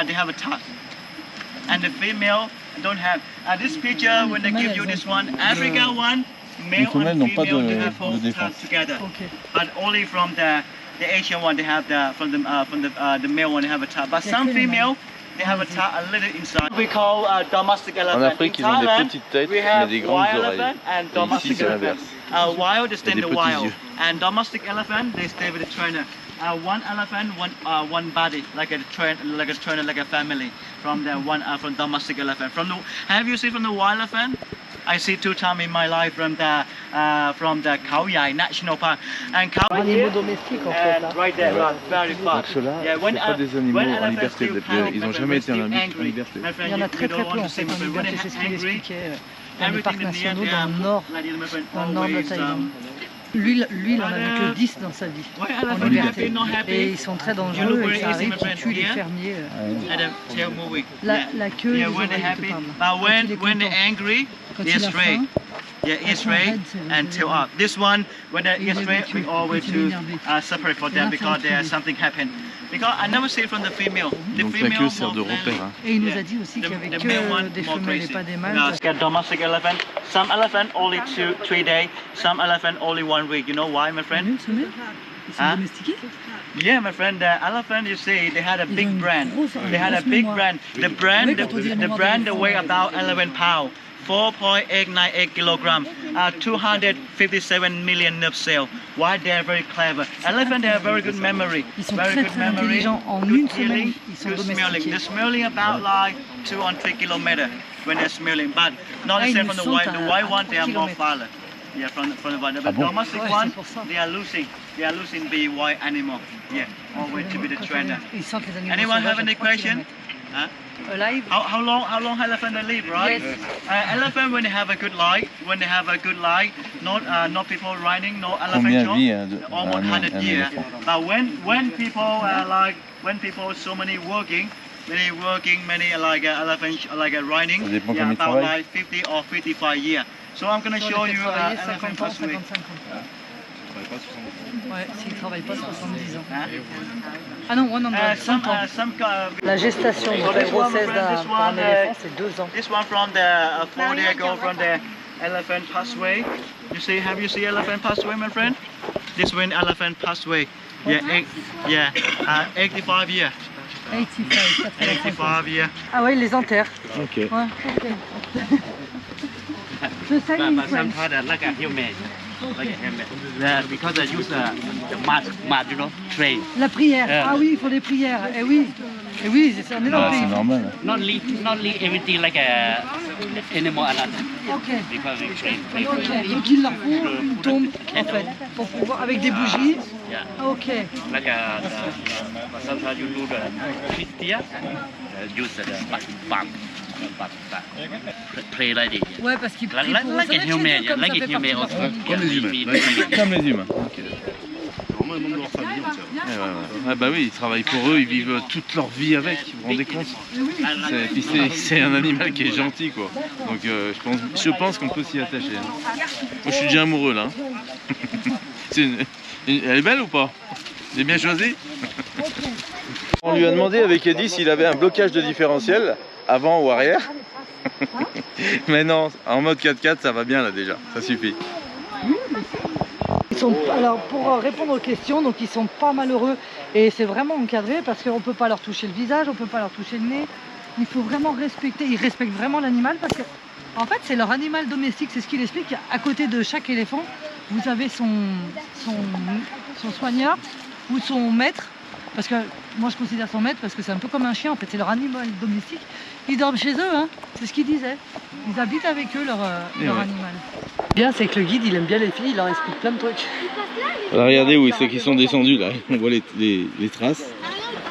they have a tusk, and the female don't have. This picture when they give you this one, Africa one, male and female, they have both tusked together. But only from the Asian one, they have the male one, they have a tusk. But some female, they have a tusk a little inside. We call domestic elephant. En Afrique, ils ont des petites têtes, mais des grandes oreilles. Et ici, c'est l'inverse. Wild, they stay in the petits wild. yeux. And domestic elephant, they stay with the trainer. One elephant, one body, like a trainer, like a family. From the one, from domestic elephant. Have you seen from the wild elephant? I see 2 times in my life from the Khao Yai National Park. And Khao Animaux domestiques en fait. Là. right there, very far. Donc ceux-là, c'est pas des animaux en liberté. Ils n'ont jamais été en liberté. Il y en a très très peu en fait en liberté, c'est ce qu'il expliquait dans les parcs nationaux dans le nord de la Thaïlande. Lui, il en a vu que 10 dans sa vie, en liberté. Et ils sont très dangereux et ça arrive qu'ils tuent les fermiers. La queue, ils oreilles, tout parle. When they're angry, they're straight. Yeah, ears straight and tail up. This one, when they're ears straight, we always to separate for them because there's something happened. Because I never see it from the female. The Donc la female queue sert de repère. Hein. Et il nous a dit aussi qu'il y avait que des femelles et pas des mâles. Domestic elephant. Some elephant only 3 days. Some elephant only 1 week. You know why, my friend? Ils sont domestiqués? Yeah, my friend. The elephant, you see, they had a big brand. They had a big brand. The brand, they weigh about 11 pounds. 4.898 kilograms, 257 million nerve cells. Why they are very clever. Elephant, they have very good memory. Ils sont very très good très memory. intelligents. En Good une semaine, hearing, ils sont good smelling. domestiqués. They're smelling about like 2 or 3 kilometers when they're smelling, but not the ils same nous from the sentent white. à- The white à one, they are 3 more kilomètres. farther. Yeah, from the white. But bon? domestic Ouais, one, c'est pour ça. they are losing the white animal. Yeah, always to be the trainer. Ils sentent les animaux Anyone have sauvages any à 3 question? kilomètres. Huh? Live? How long elephant they live, right? Yes. Elephant when they have a good light, not people riding, no elephant Combien show, vit almost un 100 years. éléphant? But when people so many working, many like elephant like riding, Ça dépend yeah, combien ils about travaillent. like 50 or 55 years. So I'm gonna show you Travailler elephant 50 ans, first week. 55 ans. Ouais, s'ils ne travaillent pas 70 ans. Huh? Ah non, on en a 100 ans. La gestation de la grossesse pour un éléphant, c'est 2 ans. This one from the 4 days ago from the elephant passed away. Have you seen elephant passed away, my friend? This when elephant passed away. Yeah, 85 years. 85, 85. 85, yeah. Ah ouais, ils les enterrent. Ok. Ouais, ok. The same in But French. sometimes like a human. Like a human. Because I use the mud, you know, train. La prière. Ah oui, il faut des prières. Eh oui. Eh oui, c'est un énorme Ah, c'est pays. normal. Not leave everything like a animal another. Ok. Because we train. Ok. Donc il leur faut une tombe en fait, pour pouvoir avec des bougies. Yeah. Ok. Like a, sometimes you do the Christian, use the bump. Pray like this. Ouais, parce qu'ils prient Like, pour eux. like Ça a doit être chez human, eux, comme like ça a fait human partie de also. leur Comme les humains. We- Comme les humains. C'est vraiment un membre de leur famille entière. Ouais, ouais, ouais. Ah bah oui, ils travaillent pour eux, ils vivent toute leur vie avec, vous vous rendez compte? Puis c'est un animal qui est gentil quoi. Donc je pense qu'on peut s'y attacher. Hein. Moi je suis déjà amoureux là. Hein. Elle est belle ou pas? J'ai bien choisi. On lui a demandé avec Eddie s'il avait un blocage de différentiel, avant ou arrière. Mais non, en mode 4x4 ça va bien là déjà, ça suffit. Alors pour répondre aux questions, donc ils sont pas malheureux et c'est vraiment encadré parce qu'on peut pas leur toucher le visage, on peut pas leur toucher le nez. Il faut vraiment respecter, ils respectent vraiment l'animal parce que en fait c'est leur animal domestique, c'est ce qu'il explique. À côté de chaque éléphant, vous avez son soigneur ou son maître. Parce que moi je considère son maître parce que c'est un peu comme un chien en fait, c'est leur animal domestique. Ils dorment chez eux, hein, c'est ce qu'ils disaient. Ils habitent avec eux leur animal. Bien, c'est que le guide il aime bien les filles, il leur explique plein de trucs. Alors, regardez où c'est qu'ils sont descendus là, on voit les traces.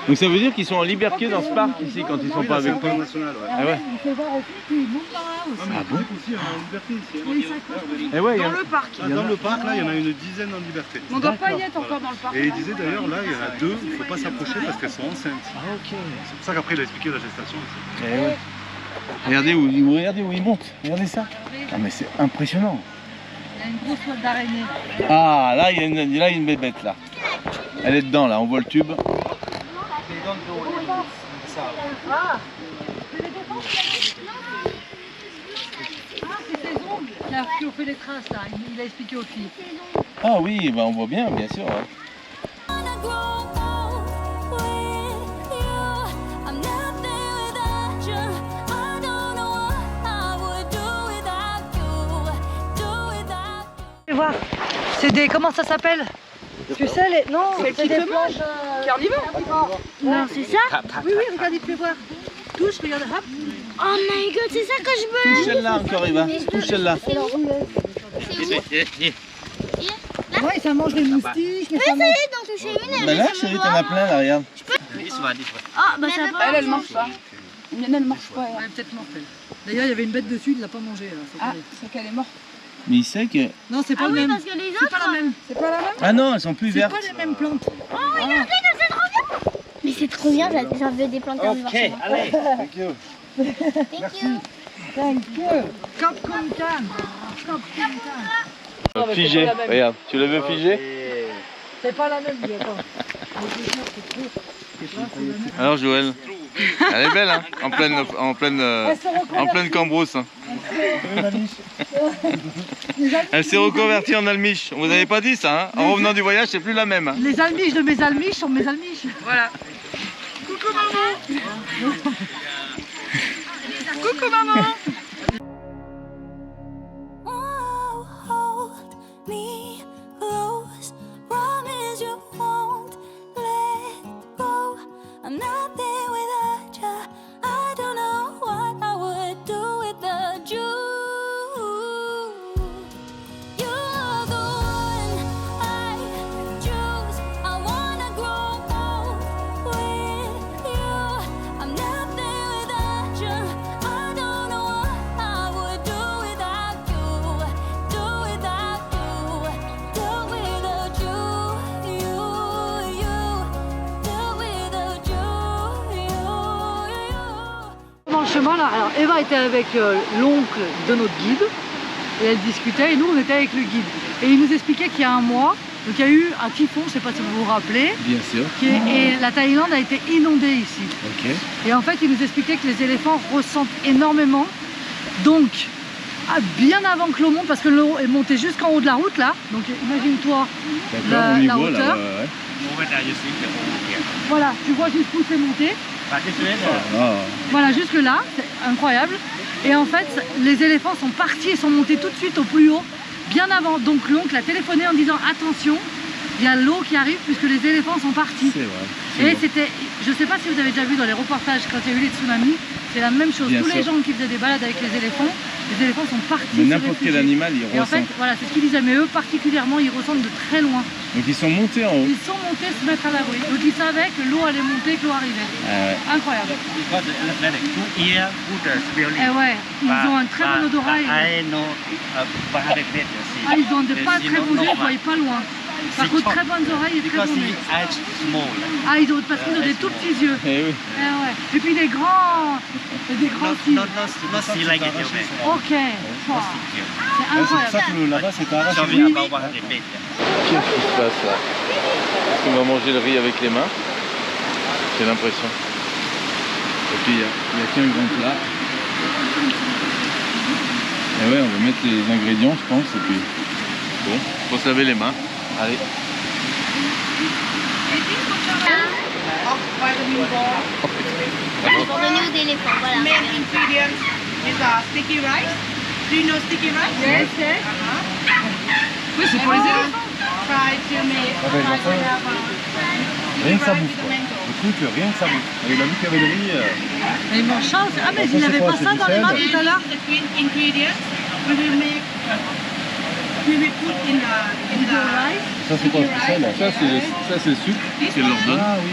Donc ça veut dire qu'ils sont en liberté dans ce parc ici quand ils sont pas avec nous. Ah ouais. Il faut voir aussi qu'ils montent par là aussi. Ah bon? Aussi, en liberté ici. Oui, ça compte. Eh ouais, Dans le parc. Dans le parc, là, il y en a une dizaine en liberté. On ne doit pas y être encore dans le parc. Et il disait d'ailleurs, là, il y en a deux, il ne faut pas s'approcher parce qu'elles sont enceintes. Ah ok. C'est pour ça qu'après, il a expliqué la gestation aussi. Eh ouais. Regardez où ils montent, regardez ça. Ah mais c'est impressionnant. Il y a une grosse toile d'araignée. Ah là il y a une bébête là. Elle est dedans là, on voit le tube. Ah, c'est les défenses. Ah, c'est ses ongles qui ont fait les traces là. Il a expliqué aux filles. Ah oui, bah on voit bien sûr. Ouais. Wanna grow old with you. I'm nothing without you. I don't know what I would do without you. Je vais voir. C'est des. Comment ça s'appelle? Tu sais les. Non, Celle c'est qui des te mange. planches. Carnivore. Non, c'est ça? Oui, oui, regarde, il te fait voir. Touche, regarde, hop. Oh my god, c'est ça que je veux. Touche celle-là encore Eva, touche celle-là. Ouais, ça mange des moustiques. Mais ça mange... d'en toucher une. Bah là chérie, t'en as plein là, regarde. Ah, bah ça va. Elle mange pas. La mienne, elle mange pas. Elle est peut-être mortelle. D'ailleurs, il y avait une bête dessus, il l'a pas mangée. Ah, c'est qu'elle est morte. Mais il sait que... Non, c'est pas Ah le oui, même. parce que les C'est autres. pas la même. C'est pas la même? Ah non, elles sont plus C'est vertes. pas les mêmes plantes. Oh, regardez, c'est trop bien. Mais c'est trop bien, j'en veux des plantes carnivores. Okay, allez. Thank you. Thank you. Thank you. Capcom Can. Capcom Can. Figé, regarde, tu l'as vu figé? C'est pas la même, lui, attends. Alors Joël, elle est belle hein, en pleine cambrousse. Hein. Elle s'est reconvertie en almiche. On vous avait pas dit ça, hein? En revenant du voyage, c'est plus la même. Hein. Les almiches de mes almiches sont mes almiches. Voilà. Coucou maman. Coucou maman. Oh, hold me close. Promise you won't let go. I'm nothing without you. I don't know what I would do without you. You're the one I choose. I wanna grow old with you. I'm nothing without you. I don't know what I would do without you. Do without you. Do without you. Do without you. Dans le chemin là, alors Eva était avec l'oncle de notre guide et elle discutait et nous on était avec le guide. Et il nous expliquait qu'il y a un mois, donc il y a eu un typhon, je sais pas si vous vous rappelez, Bien sûr. et la Thaïlande a été inondée ici. Ok. Et en fait il nous expliquait que les éléphants ressentent énormément. Donc bien avant que l'eau monte, parce que l'eau est montée jusqu'en haut de la route là. Donc imagine-toi la hauteur. Voilà, tu vois jusqu'où c'est monté. Voilà, jusque là, c'est incroyable. Et en fait, les éléphants sont partis et sont montés tout de suite au plus haut, bien avant. Donc l'oncle a téléphoné en disant attention, il y a l'eau qui arrive puisque les éléphants sont partis. C'est vrai. Et c'était, je sais pas si vous avez déjà vu dans les reportages quand il y a eu les tsunamis, c'est la même chose. Bien Tous sûr. les gens qui faisaient des balades avec les éléphants sont partis. Mais se n'importe quel réfugier. animal, il Et en ressent. fait, voilà, c'est ce qu'ils disaient, mais eux particulièrement, ils ressentent de très loin. Donc ils sont montés en haut. Ils sont montés se mettre à l'abri. Donc ils savaient que l'eau allait monter, que l'eau arrivait. Incroyable. Because the elephant two ear, good smelling. Et ouais, ils ont un très bon odorat. I know 100 meters. Ah, ils ont des pas très beaux yeux, ils voient pas loin. Par contre, très bonnes oreilles et très Because bons his nez. eyes small. Ah, parce qu'ils ont des tout petits yeux. Eh oui. Ouais. Et puis des grands cils. Not see like it. Ok. Wow. C'est C'est pour incroyable. ça que là-bas c'était arraché. Sorry about 100 meters. Qu'est-ce qui se passe là? Est-ce qu'on va manger le riz avec les mains? J'ai l'impression. Et puis il n'y a qu'un grand plat. Et ouais, on va mettre les ingrédients, je pense. Et puis bon, faut se laver les mains. Allez. Pour donner aux éléphants, voilà. Main ingredients is sticky rice. Do you know sticky rice? Yes. Oui, c'est pour les éléphants. Try to make Avec try l'enfant, to have rien que ça rice bouffe. Quoi. mango. Le truc, rien que ça bouffe. Il a vu qu'il y avait le riz. Mais ils mangent ça. Ah, mais Ça, il c'est n'avait quoi, pas c'est ça du dans les sel? mains tout à l'heure. The green ingredients we will put in the rice. Ça c'est quoi ce sel là? Ça c'est le sucre qu'elle leur donne. Ah oui.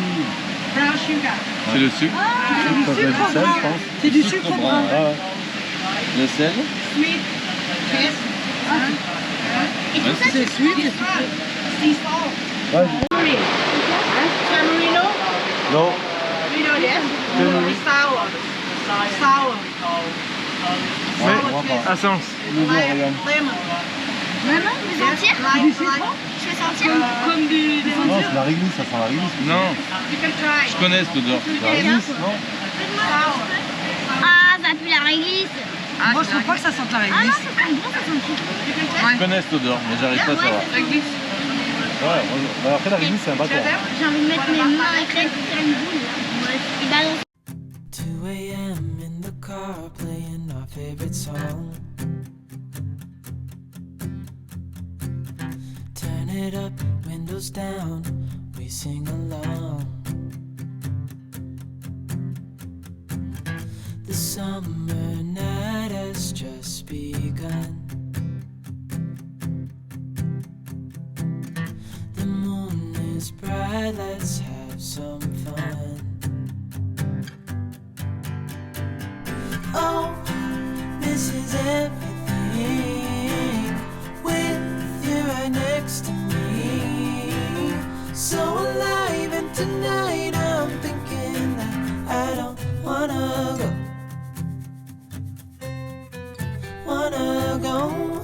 Brown sugar. C'est le sucre. C'est du Ça doit être sucre du sel, brun. je pense. C'est du sucre brun. Ah ouais. Le sel. Sweet taste. Et tout ça, C'est sweet. Sea salt. Ouais. Tamarino. Non. You know this? Sour. Sour. À sens. Like lemon. maman, vous sentir Like, Je vais sentir. comme du lemon. Non, c'est la réglisse, ça sent la réglisse. Non, You can try. je connais cette odeur. La réglisse, non? Sour. Ah, ça pue la réglisse. Moi, je trouve pas que ça sente la Ah non, réglisse. ça sent bon, ça sent bon. Je connais cette odeur, mais j'arrive pas à savoir. Ouais, bah après la réglisse c'est un bâtard. J'ai envie de mettre mes mains avec l'aide pour faire une boule. Ouais, il balance. 2 a.m. in the car playing our favorite song. Turn it up, windows down, we sing along. The summer night has just begun. The moon is bright, let's have some fun. Oh, this is everything with you right next to me. So alive, and tonight I'm thinking that I don't wanna go. Wanna go.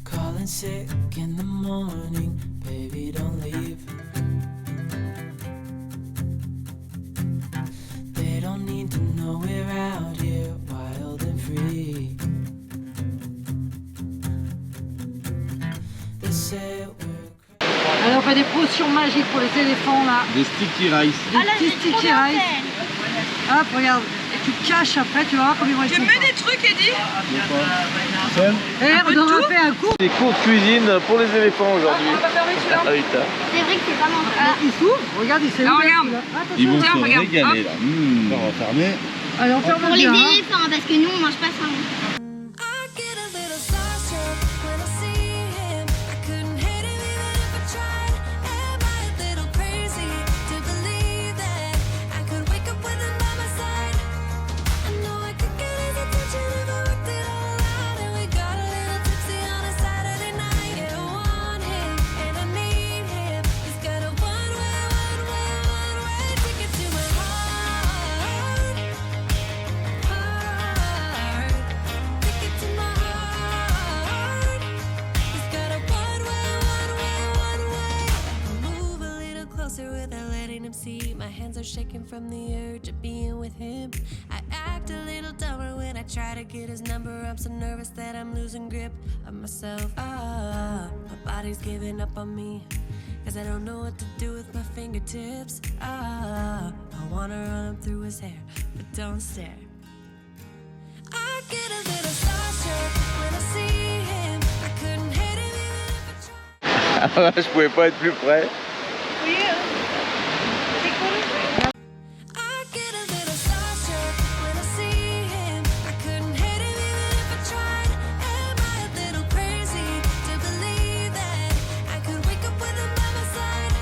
Calling sick in the morning, baby, don't leave. They don't need to know we're out here wild and free. They say we're Alors, on fait des potions magiques pour les éléphants là. Des sticky rice. Des Ah là, petits j'ai trop sticky bien rice. fait. Hop, regarde. Et tu caches après, tu vas voir comment ils vont être Tu mets contents. des trucs, Eddie? Sel? Et on aura fait un cours. Des cours de cuisine pour les éléphants aujourd'hui. On va fermer celui-là. Ah, putain. C'est vrai que c'est vraiment Ah, il s'ouvre. Regarde, il s'est Ah, ouvert. regarde. celui-là. Attention. Ils vont Tiens, se regarde. régaler là. On va fermer. Allez, on ferme pour les bien. hein. éléphants, parce que nous on mange pas ça. hein. I get a little starstruck when I see him. I couldn't hate him even if I tried. Am I a little crazy to believe that I could wake up with him by my side? I know I could get his attention if I worked it all out. And we got a little tipsy on a Saturday night. Yeah, I want him and I need him. He's got a one-way ticket to my heart. Ticket to my heart. He's got a one-way. Move a little closer without letting him see. My hands are shaking from the urge of being with him. I act a try to get his number, I'm so nervous that I'm losing grip of myself. My body's giving up on me, cause I don't know what to do with my fingertips. I wanna run up through his hair, but don't stare. I get a little starstruck when I see him. I couldn't hit him even if I tried. Je pouvais pas être plus près. Oui, hein. C'est cool. I get a little starstruck when I see him. I couldn't hit him even if I tried. Am I a little crazy to believe that I could wake up with him by my side?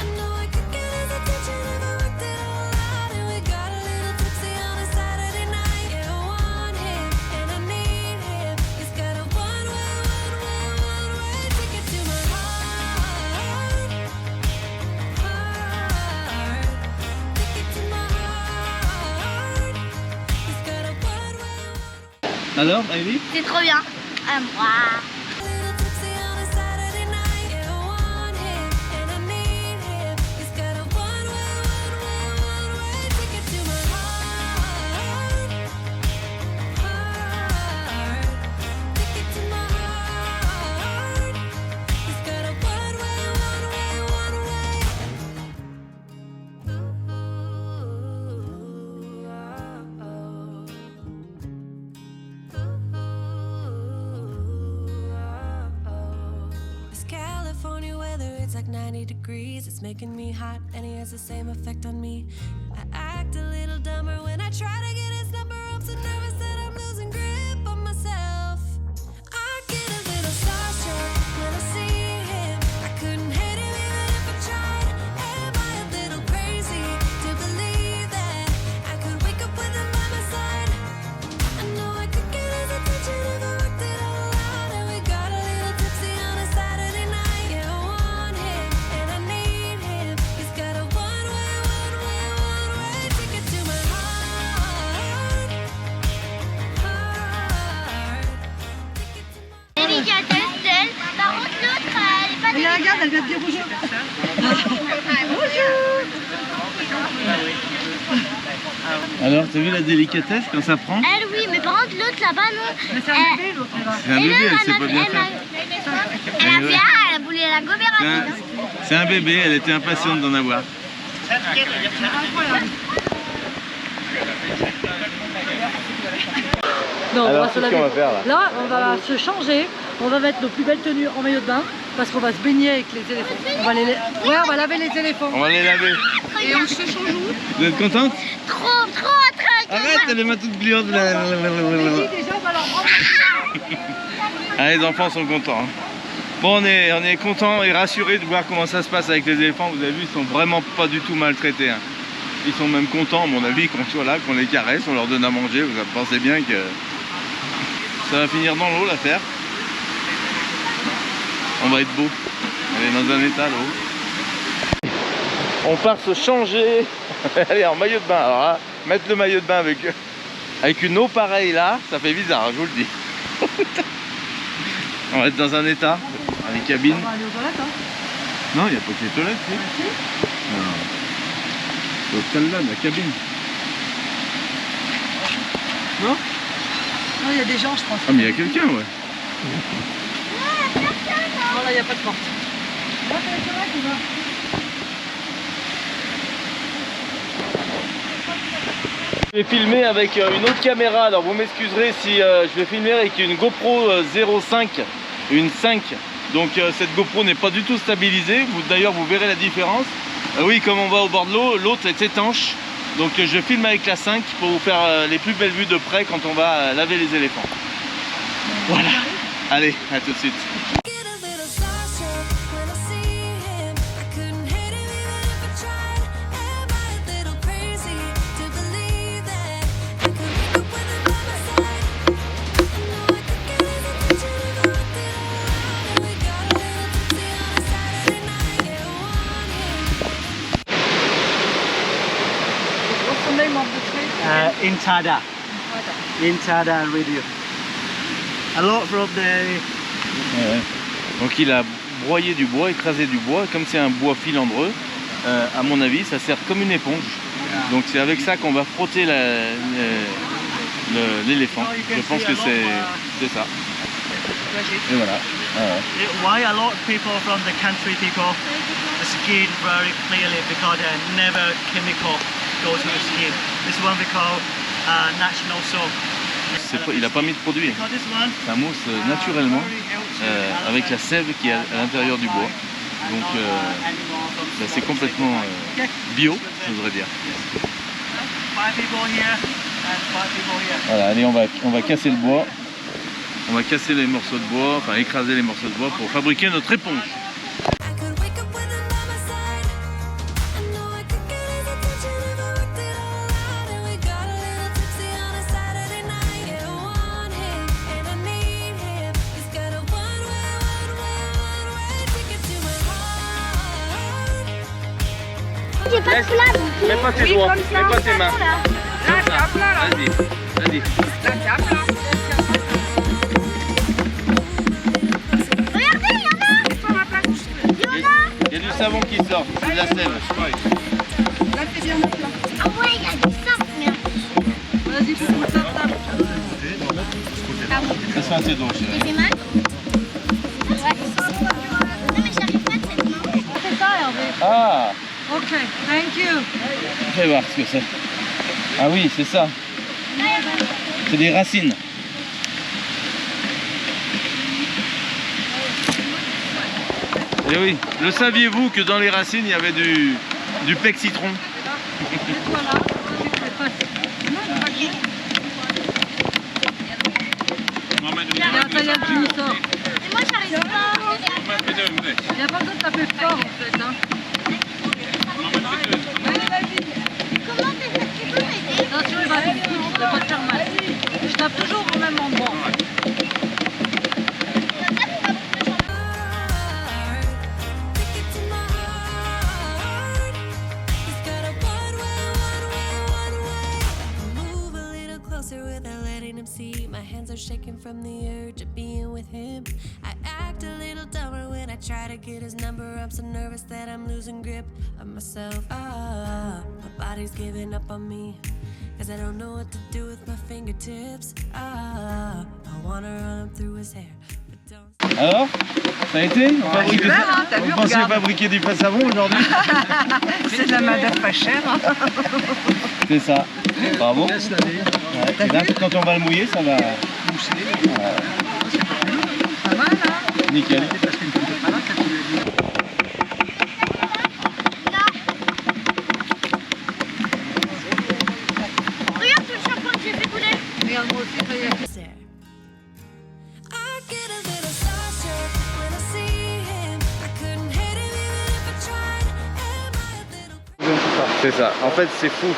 I know I could get his attention if I worked it all out. And we got a little tipsy on a Saturday night. Yeah, I want him and I need him. He's got a one-way ticket to my heart. Ticket to my heart. He's got a one-way. Alors, Ivy? C'est trop bien. Moi. Little tipsy on a Saturday night. Yeah, I want him and I need him. He's got a one-way ticket to my heart. Ticket to my heart. He's got a one-way. This California weather, it's like 90 degrees. It's making me hot, and he has the same effect on me. I act a little dumber when I try to get his number. I'm so nervous that I'm losing grip on myself. I get a little starstruck when I see him. I couldn't hit him even if I tried. Am I a little crazy to believe that I could wake up with him by my side? I know I could get his attention if I worked it all out. And we got a little tipsy on a Saturday night. Yeah, I want him and I need him. He's got a one-way ticket to my heart. Délicatesse d'elle. Par contre, l'autre, elle est pas Mais regarde, elle vient de dire bonjour. Alors, t'as vu la délicatesse quand ça prend? Elle, oui, mais par contre, l'autre là-bas, non. Mais c'est un bébé, l'autre, là. C'est un bébé, elle sait pas bien faire. Elle a fait, elle a voulu la gober C'est un- rapide. C'est un bébé, elle était impatiente d'en avoir. Incroyable. Non, Alors, on va se qu'est-ce laver. qu'on va faire, là On va se changer. On va mettre nos plus belles tenues en maillot de bain parce qu'on va se baigner avec les éléphants. On va laver les éléphants. On va les laver. Et on se change où? Vous êtes contente? Trop, très. Arrête, elle est ma toute pliante. Déjà, on va leur rendre. Ah, les enfants sont contents. Hein. Bon, on est contents et rassurés de voir comment ça se passe avec les éléphants. Vous avez vu, ils sont vraiment pas du tout maltraités. Hein. Ils sont même contents, à mon avis, qu'on soit là, qu'on les caresse, on leur donne à manger. Vous pensez bien que ça va finir dans l'eau, l'affaire. On va être beau. Elle est dans un état, l'eau. On part se changer. Allez, en maillot de bain. Alors là, mettre le maillot de bain avec une eau pareille là, ça fait bizarre, je vous le dis. On va être dans un état. Les cabines. On va aller aux toilettes, hein. Non, il n'y a pas que les toilettes, si. L'hôtel là, la cabine. Non? Non, il y a des gens, je pense. Ah, mais il y a quelqu'un, ouais. Non, là, il n'y a pas de porte. Va, t'as les toilettes ou va? Je vais filmer avec une autre caméra, alors vous m'excuserez si je vais filmer avec une GoPro 0.5, une 5. Donc cette GoPro n'est pas du tout stabilisée, d'ailleurs vous verrez la différence. Oui, comme on va au bord de l'eau, l'autre est étanche. Donc je filme avec la 5 pour vous faire les plus belles vues de près quand on va laver les éléphants. Voilà, allez, à tout de suite. Get a little starstruck when I see him. I couldn't hit him even if I tried. Am I a little crazy to believe that I could wake up with him by my side? I know I could get his attention if I worked it all out. And we got a little tipsy on a Saturday night. Yeah, I want him. What's the name of the tree? Intada. Intada Radio. A lot from the Ouais. Donc il a broyé du bois, écrasé du bois, comme c'est un bois filandreux, à mon avis ça sert comme une éponge. Donc c'est avec ça qu'on va frotter l'éléphant. Je pense que c'est ça. Et voilà. Why a lot of people from the country people skin very clearly because never chemical go to the skin. This one we call national soap. Il n'a pas mis de produit. Ça mousse naturellement avec la sève qui est à l'intérieur du bois. Donc c'est complètement bio, je voudrais dire. Voilà, allez, on va casser le bois. On va casser les morceaux de bois, enfin écraser les morceaux de bois pour fabriquer notre éponge. J'ai pas de flamme. Mets pas tes doigts, mets pas tes mains. Comme ça. Vas-y, vas-y. Regardez, il y en a. Il y a du savon qui sort, c'est de la sève. Ah ouais, il y a du sable, merde. Vas-y, fous ça, tape. Passe un tes doigts, J'ai chérie. fait mal. Ouais. Non mais j'arrive pas de cette main. C'est ça, Hervé. Ah, Ok, thank you. fais voir ce que c'est. Ah oui, c'est ça. C'est des racines. Et oui, le saviez-vous que dans les racines, il y avait du pec citron? Voilà. Il y a le Jimmy sort. Et moi j'arrive pas. Il n'y a pas besoin de taper fort en fait. Hein. Comment tu peux m'aider? Attention, il va vite, ça va pas te faire mal. Je tape toujours au même endroit. My hands are shaking from the urge of being with him. I act a little dumber when I try to get his number. I'm so nervous that I'm losing grip of myself. My body's giving up on me, cause I don't know what to do with my fingertips. I wanna run up through his hair. Alors, ça a été? On fabrique super, hein, t'as vu, Vous pensiez regarde. fabriquer du pâte savon aujourd'hui? C'est de la main pas chère. Hein. C'est ça. Bravo. Ouais. Et là, quand on va le mouiller, ça va Pas mal, hein. nickel. Regarde tout le shampoing que j'ai fait couler. Regarde, moi aussi, ça y est. I get a little starstruck when I see him. I couldn't hate him even if I tried. Am I a little C'est ça. En fait, c'est fou.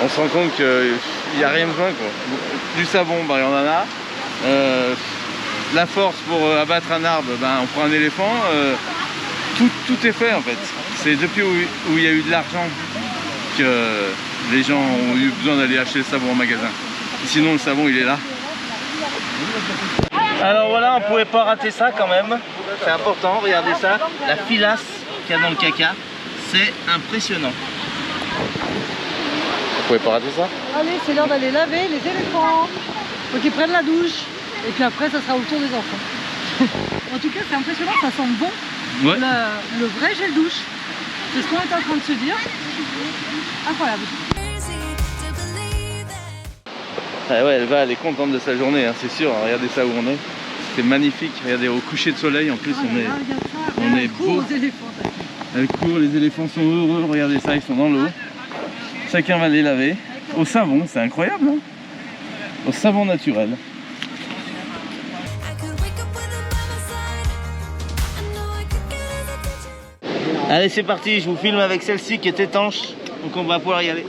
On se rend compte qu'il n'y a rien besoin, quoi. Du savon, bah, il y en a. La force pour abattre un arbre, ben, on prend un éléphant. Tout est fait en fait. C'est depuis où il y a eu de l'argent que les gens ont eu besoin d'aller acheter le savon en magasin. Sinon le savon il est là. Alors voilà, on ne pouvait pas rater ça quand même. C'est important, regardez ça. La filasse qu'il y a dans le caca, c'est impressionnant. Vous pouvez pas rater ça? Allez, c'est l'heure d'aller laver les éléphants. Faut qu'ils prennent la douche. Et puis après, ça sera au tour des enfants. En tout cas, c'est impressionnant, ça sent bon. Ouais. Le vrai gel douche. C'est ce qu'on est en train de se dire. Incroyable. Ah ouais, elle est contente de sa journée, hein, c'est sûr. Regardez ça où on est. C'est magnifique. Regardez au coucher de soleil en plus, on est beau. Aux éléphants. Elle court, les éléphants sont heureux. Regardez ça, ils sont dans l'eau. Chacun va les laver. Au savon, c'est incroyable. Hein, au savon naturel. Allez, c'est parti, je vous filme avec celle-ci qui est étanche, donc on va pouvoir y aller.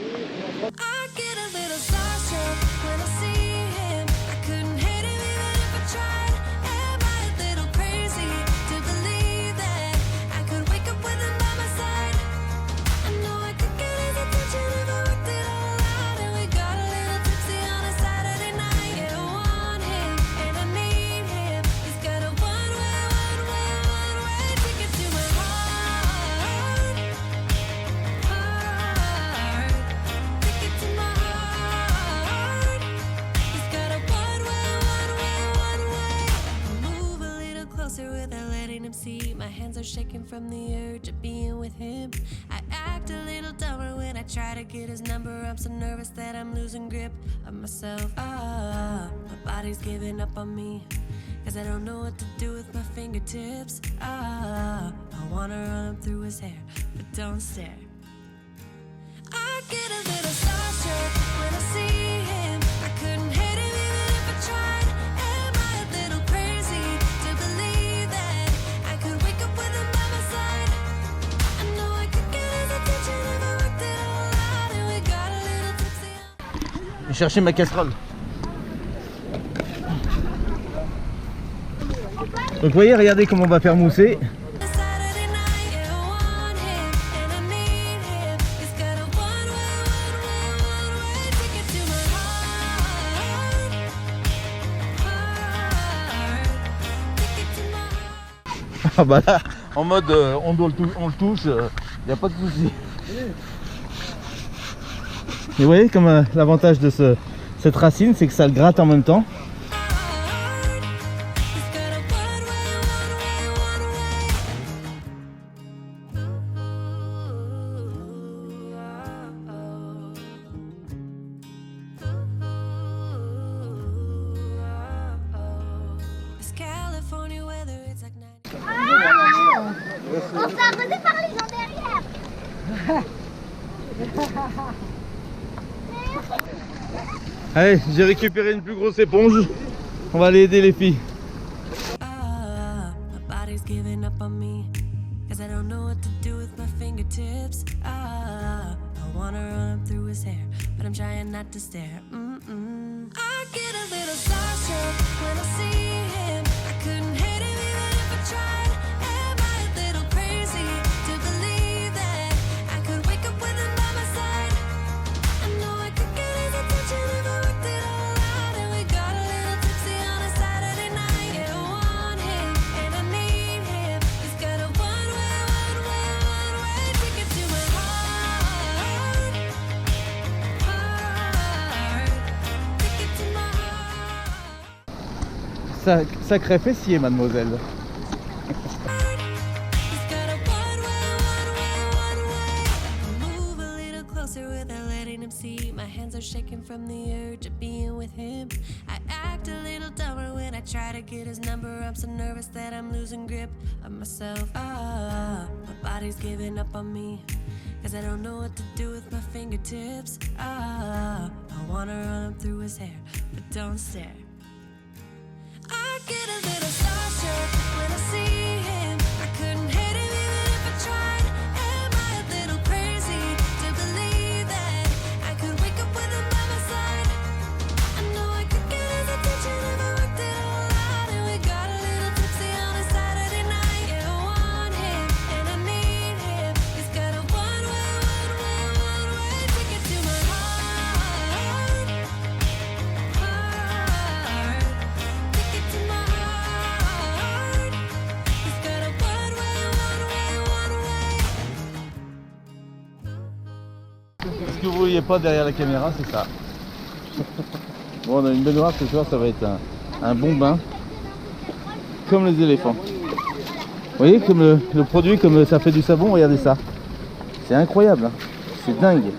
are shaking from the urge of being with him. I act a little dumber when I try to get his number. I'm so nervous that I'm losing grip of myself. My body's giving up on me, 'cause I don't know what to do with my fingertips. I wanna run up through his hair, but don't stare. I get a little starstruck when I see him. I couldn't hate him even if I tried. Am I a little crazy to believe that I could wake up with him by my side? I know I could get his attention if I worked it all out, and we got a little tipsy. Je vais chercher ma casserole. Donc vous voyez, regardez comment on va faire mousser. Saturday night, yeah, I want him and I need him. He's got a one-way ticket to my heart. Ticket to my heart. Ah bah là, en mode on le touche, il n'y a pas de souci. Et vous voyez comme l'avantage de cette racine, c'est que ça le gratte en même temps. On s'est arrêté par les gens derrière. Allez, j'ai récupéré une plus grosse éponge. On va aller aider les filles. My body's giving up on me, 'cause I don't know what to do with my fingertips. I wanna run up through his hair, but I'm trying not to stare. I get a little starstruck when I see him. I couldn't hate him even if I tried. Am I a little crazy to believe that I could wake up with him by my side? I know I could get his attention if I worked it all out, and we got a little tipsy on a Saturday night. Yeah, I want him and I need him. He's got a one-way ticket to my heart. Ticket to my heart. Sacré fessier, mademoiselle. He's got a one-way. Move a little closer without letting him see. My hands are shaking from the urge of being with him. I act a little dumber when I try to get his number. I'm so nervous that I'm losing grip of myself. My body's giving up on me, 'cause I don't know what to do with my fingertips. I wanna run up through his hair, but don't stare. I get a little starstruck when I see him. I couldn't hate him even if I tried. Am I a little crazy to believe that I could wake up with him by my side? I know I could get his attention if I worked it all out, and we got a little tipsy on a Saturday night. Yeah, I want him and I need him. He's got a one-way ticket to my heart. Ticket to my heart. He's got a one-way. Ce que vous voyez pas derrière la caméra, c'est ça. Bon, on a une baignoire ce soir, ça va être un bon bain. Comme les éléphants. Vous voyez, comme le produit, comme ça fait du savon, regardez ça. C'est incroyable, hein. C'est dingue.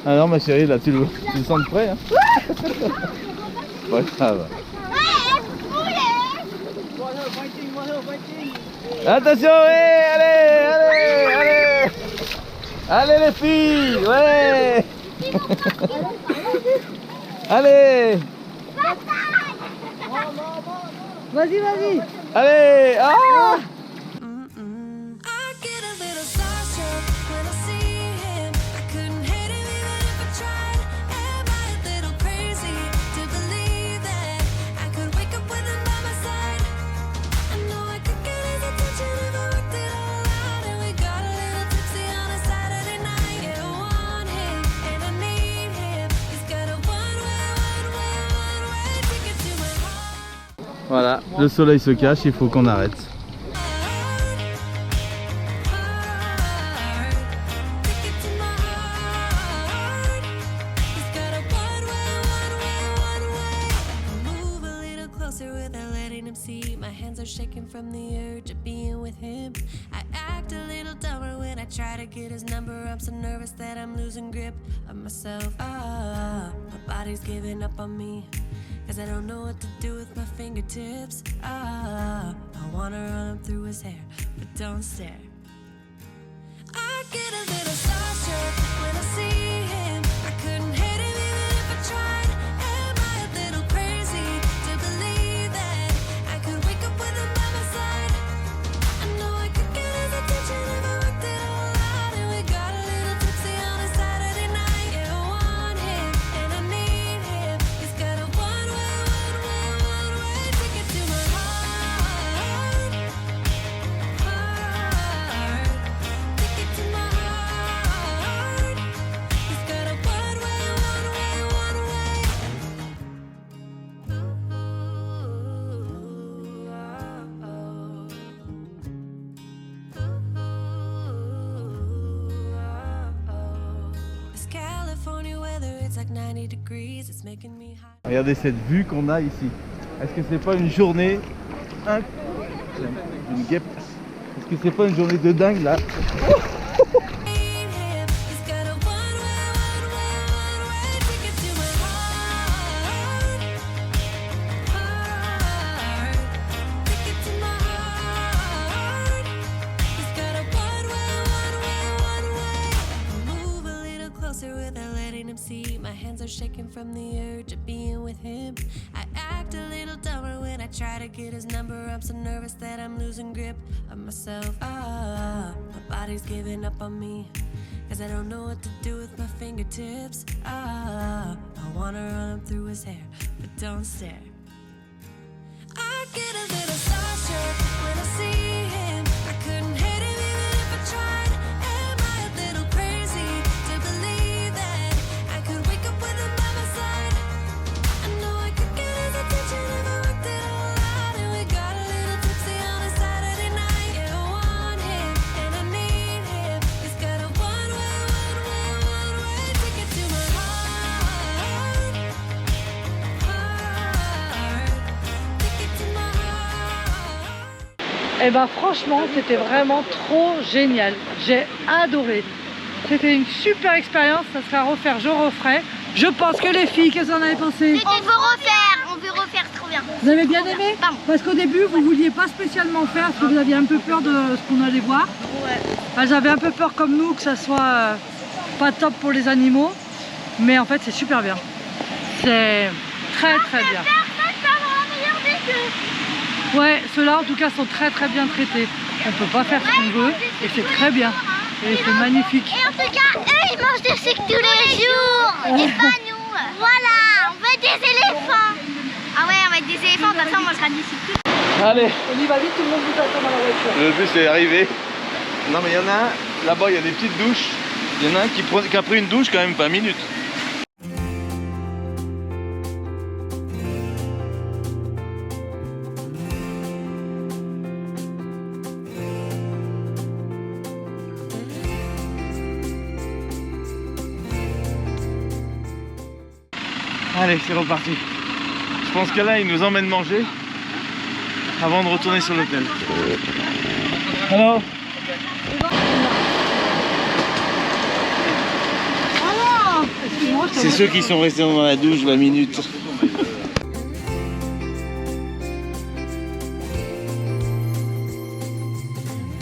Alors ma chérie, là, tu le sens de près, hein. Pas grave. Attention, ouais, allez. Allez les filles, ouais. Allez. Vas-y, vas-y. Allez, ah. I get a little starstruck when I see him. I couldn't hate him even if I tried. Am I a little crazy to believe that I could wake up with him by my side? I know I could get his attention if I worked it all out, and we got a little tipsy on a Saturday night. Yeah, I want him and I need him. He's got a one-way ticket to my heart. Voilà, le soleil se cache, il faut qu'on arrête. see. My hands are shaking from the urge of being with him. I act a little dumber when I try to get his number. I'm so nervous that I'm losing grip of myself. My body's giving up on me, 'cause I don't know what to do with my fingertips. I wanna run up through his hair, but don't stare. I get a little starstruck when I see him. I couldn't hate him even if I tried. Am I a little crazy to believe that I could wake up with him by my side? I know I could get his attention if I worked it all out. And we got a little tipsy on a Saturday night. Yeah, I want him and I need him. He's got a one-way ticket to my heart. Ticket to my heart. He's got a one-way. This California weather, it's like 90 degrees. It's making me hot. Regardez cette vue qu'on a ici. Est-ce que c'est pas une journée une guêpe? Est-ce que c'est pas une journée de dingue là? He's got a one-way ticket to my heart. Ticket to my heart. He's got a one-way. Move a little closer without letting him see. My hands are shaking from the urge of being with him. I act a little dumber when I try to get his number. I'm so nervous that I'm losing grip of myself. My body's giving up on me, 'cause I don't know what to do with my fingertips. I wanna run up through his hair, but don't stare. I get a little starstruck when I see him. I couldn't hate him even if I tried. Am I a little crazy to believe that I could wake up with him by my side? I know I could get his attention if I worked it all out. And we got a little tipsy on a Saturday night. Yeah, I want him and I need him. He's got a one-way ticket to my heart. Ticket to my heart. Et bah franchement, c'était vraiment trop génial. J'ai adoré. C'était une super expérience, ça serait à refaire, je referai. Je pense que les filles, qu'est-ce que vous en avez pensé? On veut refaire, trop bien. Vous avez bien aimé? Pardon. Parce qu'au début, vous vouliez pas spécialement faire, parce que vous aviez un peu peur de ce qu'on allait voir. Ouais. Elles avaient un peu peur comme nous que ça soit pas top pour les animaux. Mais en fait, c'est super bien. C'est très très bien. Ouais, ceux-là en tout cas sont très très bien traités. On peut pas faire ce qu'on veut et c'est très bien. Et c'est magnifique. Et en tout cas, eux, ils mangent des sucres tous les jours. Et pas nous. Voilà, on veut être des éléphants. Ah ouais, on va être des éléphants, de toute façon, on mangera des sucres. Allez, On y va vite, tout le monde vous attend dans la voiture. le bus est arrivé. Non mais il y en a un, là-bas il y a des petites douches. Il y en a un qui a pris une douche quand même 20 minutes. Allez, c'est reparti. Je pense que là, il nous emmène manger avant de retourner sur l'hôtel. Hello. Excuse-moi, je C'est ceux qui sont restés dans la douche 20 minutes.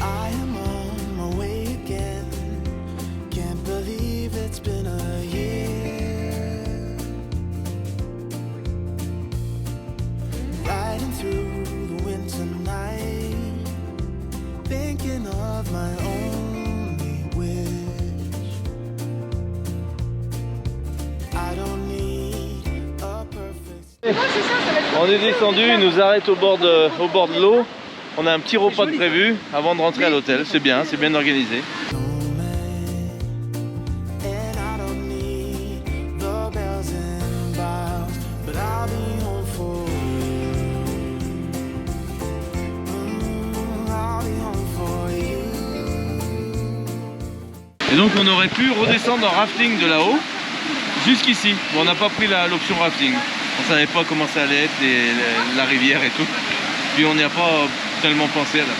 I am on my way again. Can't believe it's been a year. Riding through the winter night, thinking of my only wish. I don't need a perfect. On est descendu, il nous arrête au bord de l'eau. On a un petit repas de prévu avant de rentrer à l'hôtel. C'est bien organisé. And I don't need the bells and boughs, but I'll be home for you. I'll be home for you. Et donc on aurait pu redescendre en rafting de là-haut jusqu'ici. Bon, on n'a pas pris l'option rafting. On savait pas comment ça allait être, la rivière et tout. Puis on n'y a pas tellement pensé à la base.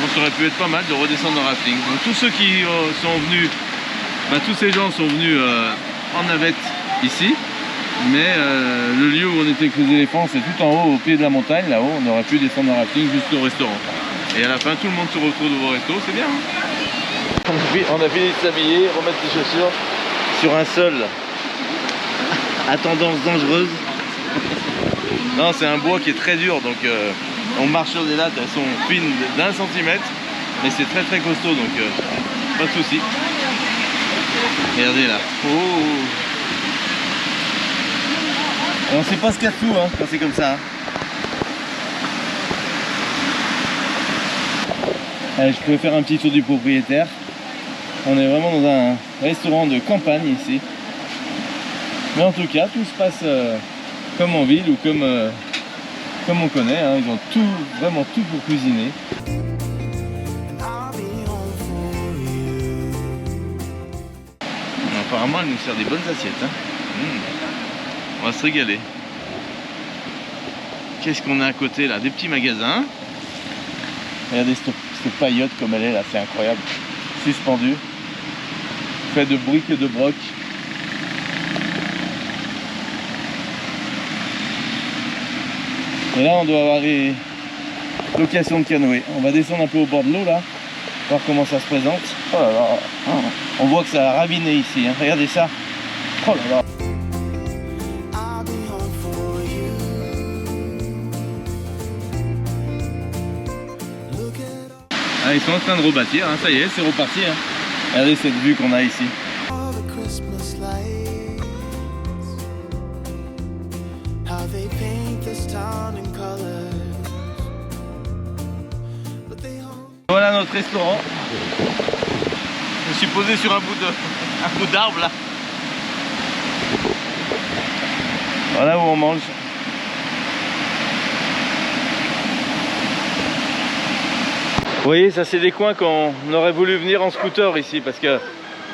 Donc ça aurait pu être pas mal de redescendre en rafting. Donc tous ceux qui sont venus, tous ces gens sont venus en navette ici. Mais le lieu où on était avec les éléphants, c'est tout en haut, au pied de la montagne, là-haut. On aurait pu descendre en rafting juste au restaurant. Et à la fin, tout le monde se retrouve au resto, c'est bien. Hein, on a fini de s'habiller, remettre les chaussures sur un sol à tendance dangereuse. Non, c'est un bois qui est très dur, donc on marche sur des lattes, elles sont fines d'1 centimètre, mais c'est très très costaud, donc pas de souci. Regardez là. Oh. On sait pas ce qu'il y a dessous hein, quand c'est comme ça. Hein. Allez, je peux faire un petit tour du propriétaire. On est vraiment dans un restaurant de campagne ici. Mais en tout cas, tout se passe comme en ville ou comme on connaît. Hein. Ils ont tout, vraiment tout pour cuisiner. Apparemment, elle nous sert des bonnes assiettes. Hein. On va se régaler. Qu'est-ce qu'on a à côté là? Des petits magasins. Regardez cette paillote comme elle est là, c'est incroyable. Suspendue. Fait de briques et de broc. Et là on doit avoir les locations de canoë. On va descendre un peu au bord de l'eau là. Voir comment ça se présente. Oh là là. On voit que ça a raviné ici. Hein. Regardez ça. Oh là là. Ah, ils sont en train de rebâtir, hein. Ça y est, c'est reparti. Hein. Regardez cette vue qu'on a ici. Voilà notre restaurant. Je suis posé sur un bout d'arbre là. Voilà où on mange. Vous voyez, ça c'est des coins qu'on aurait voulu venir en scooter ici, parce que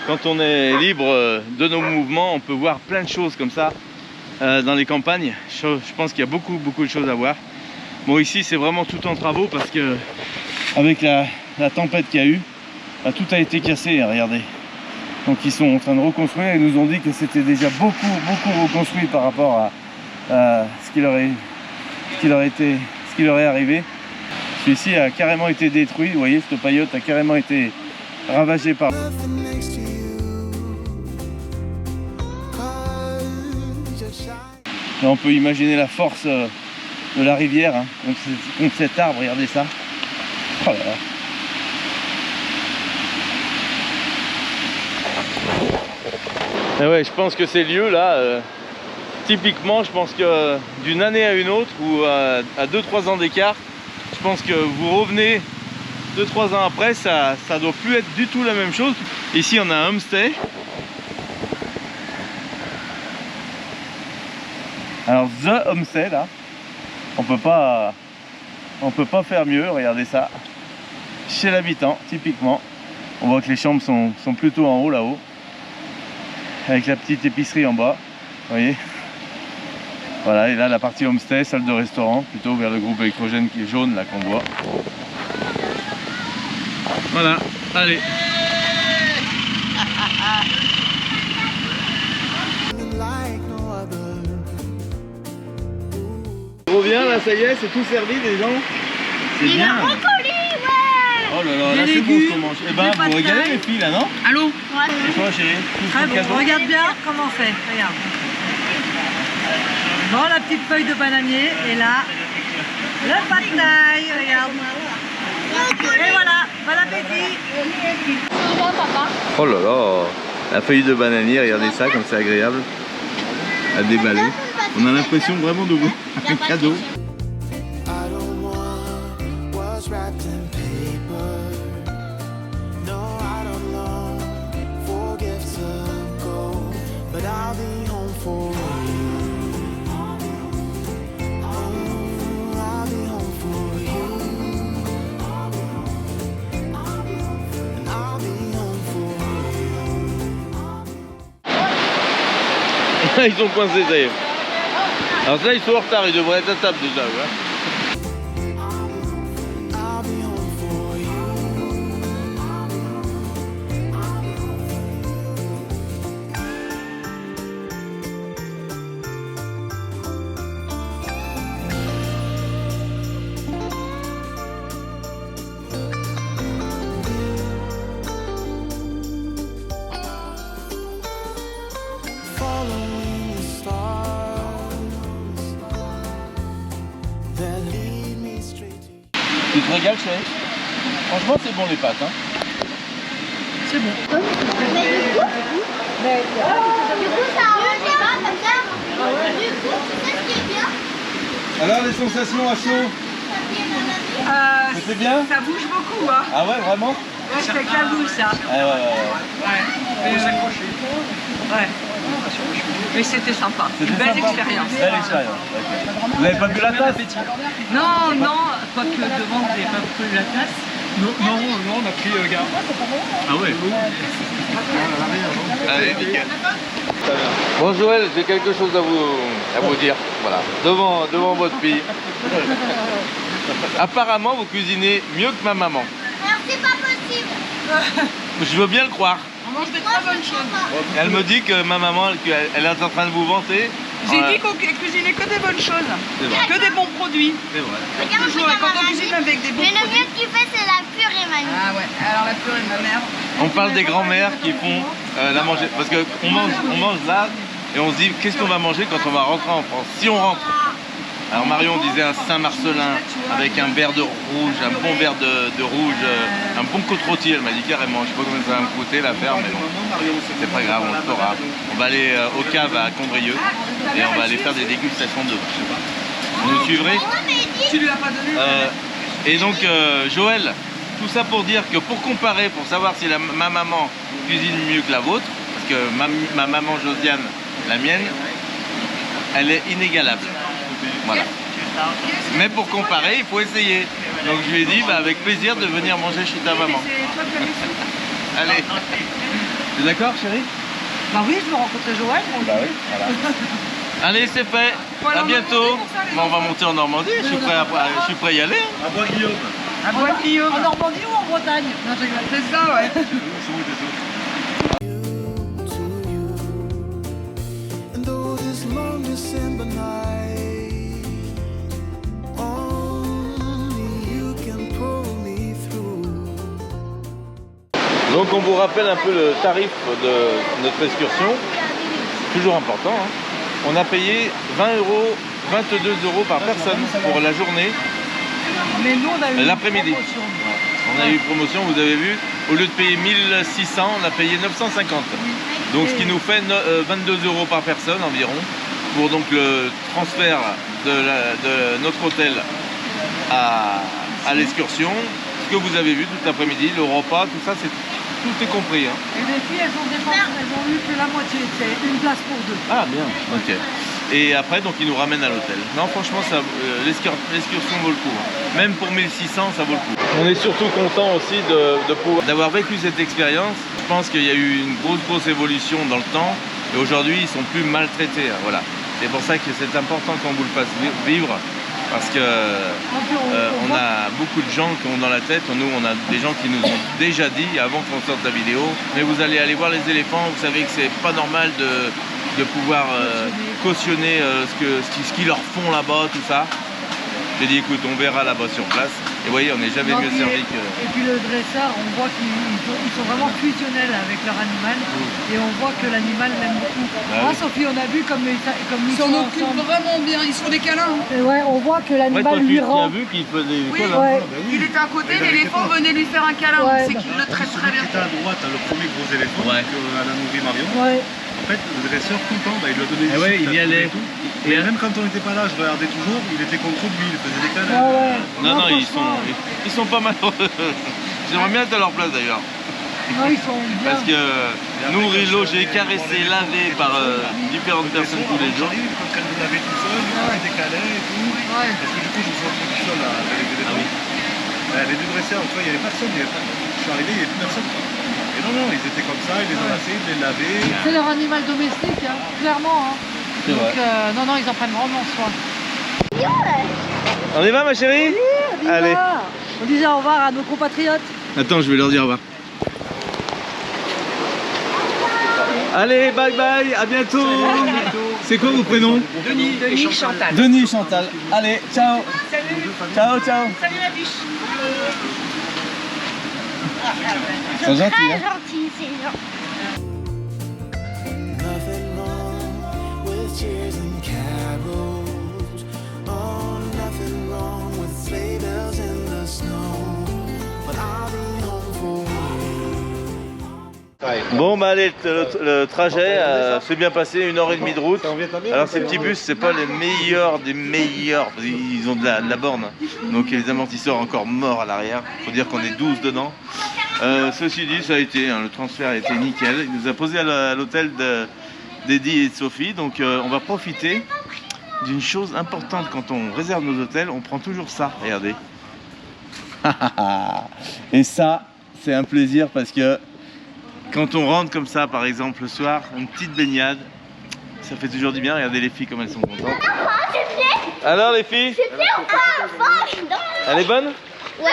quand on est libre de nos mouvements, on peut voir plein de choses comme ça dans les campagnes. Je pense qu'il y a beaucoup de choses à voir. Bon, ici c'est vraiment tout en travaux parce que avec la tempête qu'il y a eu, tout a été cassé, regardez. Donc ils sont en train de reconstruire, ils nous ont dit que c'était déjà beaucoup reconstruit par rapport à ce qui leur est arrivé. Celui-ci a carrément été détruit, vous voyez, cette paillote a carrément été ravagée par... Là, on peut imaginer la force de la rivière hein, contre cet arbre, regardez ça. Oh là là. Et ouais, je pense que ces lieux là, typiquement, je pense que d'une année à une autre ou à 2-3 ans d'écart, je pense que vous revenez 2-3 ans après, ça doit plus être du tout la même chose. Ici on a un homestay. Alors The Homestay là, on peut pas faire mieux, regardez ça. Chez l'habitant, typiquement. On voit que les chambres sont plutôt en haut là-haut. Avec la petite épicerie en bas, vous voyez. Voilà, et là la partie homestay, salle de restaurant, plutôt vers le groupe électrogène qui est jaune là qu'on voit. Voilà, allez. On revient là, ça y est, c'est tout servi les gens. C'est bien. Oh là là, là c'est bon ce qu'on mange. Eh ben, vous regardez les filles là, non? Allô? Ouais. C'est quoi chérie? Très bon, regarde bien comment on fait, regarde. Bon, la petite feuille de bananier, et là, le pad thai, regarde. Et voilà, bon appétit. Oh là là, la feuille de bananier, regardez ça, comme c'est agréable à déballer. On a l'impression vraiment d'ouvrir un cadeau. Ils sont coincés, ça y est. Alors là, ils sont en retard, ils devraient être à table déjà. Ouais. Tu te régales, chérie? Franchement, c'est bon les pâtes. Hein. C'est bon. Du coup, ça arrange pas comme ça. Du coup, tu sais ce qui est bien? Alors, les sensations à chaud? C'était bien? Ça bouge beaucoup, hein. Ah ouais, vraiment? Ouais, c'est avec la bouche, ça. Ah ouais. Ouais. Mais c'était sympa. C'était Une belle sympa. expérience. Belle expérience. Ok. Vous n'avez pas bu la tasse? Non, non, pas que devant, vous n'avez pas pris la tasse. Non, on a pris gars. Ah ouais. Allez, nickel. Bon Joël, j'ai quelque chose à vous dire. Voilà, devant votre fille. Apparemment, vous cuisinez mieux que ma maman. Alors, c'est pas possible. Je veux bien le croire. On mange de très bonnes choses. Elle me dit que ma maman, elle est en train de vous vanter. J'ai dit qu'on cuisinait que des bonnes choses. C'est vrai. Que des bons produits. C'est vrai. Regarde, Toujours, quand on cuisine avec des bons mais le produits. mieux qu'il fait, c'est la purée, Manu. Ah ouais, alors la purée de ma mère. On parle des grands-mères qui font la manger. Parce qu'on mange là et on se dit qu'est-ce qu'on va manger quand on va rentrer en France. Si on rentre. Alors Marion disait un Saint-Marcelin avec un verre de rouge, un bon verre de rouge, un bon côte rôti, elle m'a dit carrément. Je sais pas combien ça va me coûter la faire, mais bon, c'est pas grave, on le fera. On va aller au cave à Condrieu et on va aller faire des dégustations de vin. Vous nous suivrez? Tu lui as pas donné Et donc Joël, tout ça pour dire que pour comparer, pour savoir si ma maman cuisine mieux que la vôtre, parce que ma maman Josiane, la mienne, elle est inégalable. Voilà. Mais pour comparer, il faut essayer. Donc je lui ai dit avec plaisir de venir manger chez ta maman. Allez. T'es d'accord chérie? Bah oui, je veux rencontrer Joël. Bah oui, voilà. Allez, c'est fait. À bientôt. Bon, on va monter en Normandie. Je suis prêt à y aller. Hein. À Bois-Guillaume. À Bois-Guillaume. En Normandie ou en Bretagne? Non, je rigole. C'est ça, ouais. to you. And though this long December night, only you can pull me through. Donc on vous rappelle un peu le tarif de notre excursion. Toujours important. Hein. On a payé 20 €, 22 € par personne pour la journée. Mais nous, on a eu L'après-midi. une promotion. On a eu une promotion, vous avez vu, au lieu de payer 1600, on a payé 950. Donc ce qui nous fait 22 € par personne environ, pour donc le transfert de notre hôtel à l'excursion. Ce que vous avez vu tout l'après-midi, le repas, tout ça, tout est compris. Hein. Et les filles, elles ont dépensé, elles ont eu que la moitié, c'est une place pour deux. Ah bien, ok. Et après, donc, ils nous ramènent à l'hôtel. Non, franchement, l'excursion vaut le coup. Hein. Même pour 1600, ça vaut le coup. On est surtout content aussi d'avoir vécu cette expérience. Je pense qu'il y a eu une grosse évolution dans le temps. Et aujourd'hui, ils sont plus maltraités. Hein, voilà. C'est pour ça que c'est important qu'on vous le fasse vivre. Parce que on a beaucoup de gens qui ont dans la tête, nous on a des gens qui nous ont déjà dit avant qu'on sorte la vidéo, mais vous allez aller voir les éléphants, vous savez que c'est pas normal de pouvoir cautionner ce qu'ils leur font là-bas, tout ça. J'ai dit écoute, on verra là-bas sur place. Et vous voyez, on n'est jamais mieux servi que... Et puis le dresseur, on voit qu'ils sont vraiment fusionnels avec leur animal. Et on voit que l'animal l'aime beaucoup. Bah oui. Sophie, on a vu comme ils Ils s'en occupent vraiment bien, ils sont des câlins. Et ouais, on voit que Ouais, toi, l'animal tu lui as rend. vu qu'il faisait Oui, câlin. Ouais. Il était à côté, l'éléphant venait lui faire un câlin. Ouais. C'est qu'il le traite très bien. Qui était à droite, le premier gros éléphant Ouais. qu'elle a nourri Marion. Ouais. En fait, le dresseur, content, il lui a donné Eh ouais, sucre, il y a allait. tout. Et même quand on n'était pas là, je regardais toujours, il était contre lui, il faisait des câlins. Ouais. Non, ils franchement, sont pas malheureux. J'aimerais bien être à leur place d'ailleurs. Non, ils sont bien. Parce que nourrir, loger, caresser, laver par différentes personnes tous les jours. Quand elle nous lavait tout seul, il faisait des câlins et tout. Ouais. Parce que du coup, je me suis retrouvé tout seul là, avec les éléphants. Les deux dresseurs, tu vois, il n'y avait personne. Je suis arrivé, il n'y avait plus personne. Et non, ils étaient comme ça, ils les enlaçaient, ils les lavaient. C'est leur animal domestique, hein, clairement. Hein. C'est Donc, vrai. non, ils en prennent vraiment soin. On y va ma chérie? Allez. On disait au revoir à nos compatriotes. Attends, je vais leur dire au revoir. Allez, bye bye, à bientôt. C'est quoi vos prénoms? Denis, Chantal. Denis, Chantal. Allez, ciao. Salut. Ciao. Salut la biche. C'est gentil, Très hein? gentil, c'est gentil. Nothing wrong with cheers and carols. Oh, nothing wrong with sleigh bells in the snow. Bon bah allez, le trajet s'est bien passé, 1h30 de route. Alors ces petits bus, c'est pas les meilleurs des meilleurs, ils ont de la borne. Donc les amortisseurs encore morts à l'arrière, faut dire qu'on est 12 dedans. Ceci dit, ça a été, hein, le transfert a été nickel. Il nous a posé à l'hôtel d'Eddie et de Sophie, donc on va profiter d'une chose importante quand on réserve nos hôtels, on prend toujours ça, regardez. Et ça, c'est un plaisir parce que quand on rentre comme ça, par exemple, le soir, une petite baignade, ça fait toujours du bien. Regardez les filles comme elles sont contentes. Alors les filles, elle est bonne? Ouais.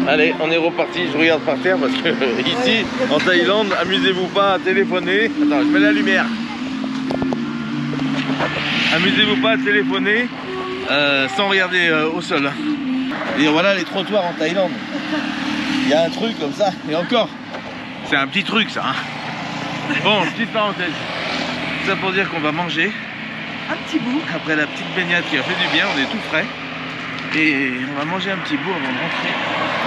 Allez, on est reparti, je regarde par terre parce que ici, en Thaïlande, amusez-vous pas à téléphoner. Attends, je mets la lumière. Amusez-vous pas à téléphoner sans regarder au sol. Et voilà les trottoirs en Thaïlande. Il y a un truc comme ça, et encore, c'est un petit truc ça. Hein. Bon, petite parenthèse. Tout ça pour dire qu'on va manger. Un petit bout. Après la petite baignade qui a fait du bien, on est tout frais. Et on va manger un petit bout avant de rentrer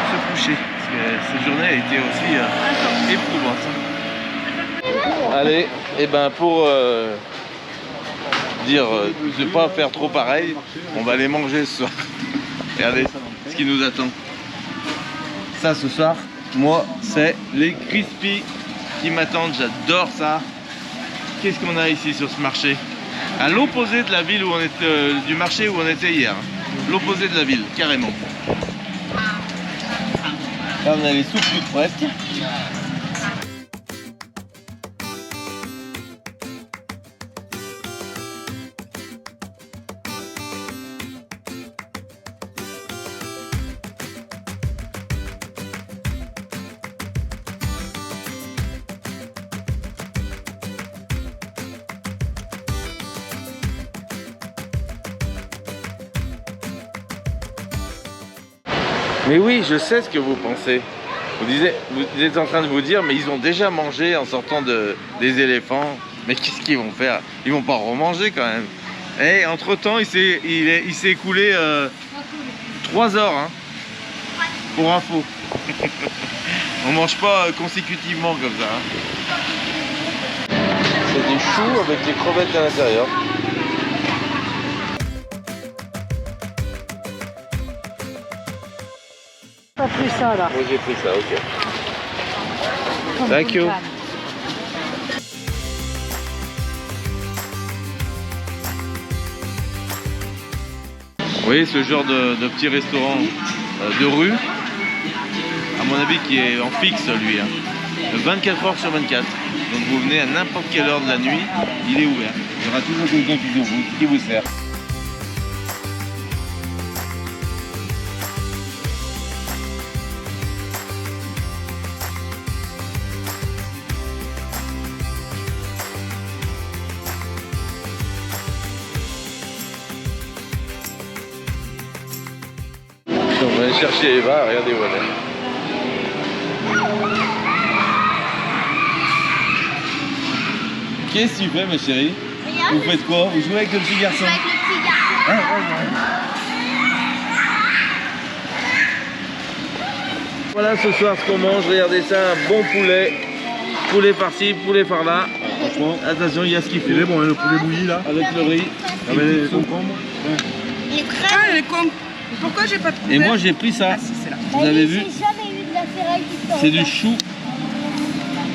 se coucher. Parce que cette journée a été aussi éprouvante. Allez, et ben pour dire de ne pas faire trop pareil, on va aller manger ce soir. Regardez ce qui nous attend. Ça ce soir, moi c'est les crispy qui m'attendent, j'adore ça. Qu'est-ce qu'on a ici sur ce marché? À l'opposé de la ville où on était, du marché où on était hier. L'opposé de la ville, carrément. Là on a les soupes toutes presque. Mais oui, je sais ce que vous pensez. Vous êtes en train de vous dire, mais ils ont déjà mangé en sortant des éléphants. Mais qu'est-ce qu'ils vont faire? Ils vont pas remanger quand même. Et entre temps, il s'est écoulé 3 heures, hein, pour info. On mange pas consécutivement comme ça. Hein. C'est des choux avec des crevettes à l'intérieur. T'as pris ça là. Moi j'ai pris ça, ok. Thank you. Vous voyez ce genre de petit restaurant de rue, à mon avis qui est en fixe lui, hein. 24 heures sur 24. Donc vous venez à n'importe quelle heure de la nuit, il est ouvert. Il y aura toujours quelqu'un qui vous sert. On va aller chercher Eva, regardez où elle est. Qu'est-ce que tu fais ma chérie? Regarde. Vous faites quoi? Vous jouez avec le petit garçon? Avec le petit gars. Ah, ouais. Voilà ce soir ce qu'on mange, regardez ça, un bon poulet. Poulet par-ci, poulet par-là. Franchement, Attention, il y a ce qu'il faut. il est bon, hein, le poulet bouilli là. Avec le riz. Avec les concombres. Il est très Ah, les cons. Pourquoi j'ai pas de Et couvert? moi j'ai pris ça. Ah, si, c'est là. Vous avez vu? J'ai jamais eu de la ferraille qui sort. C'est du chou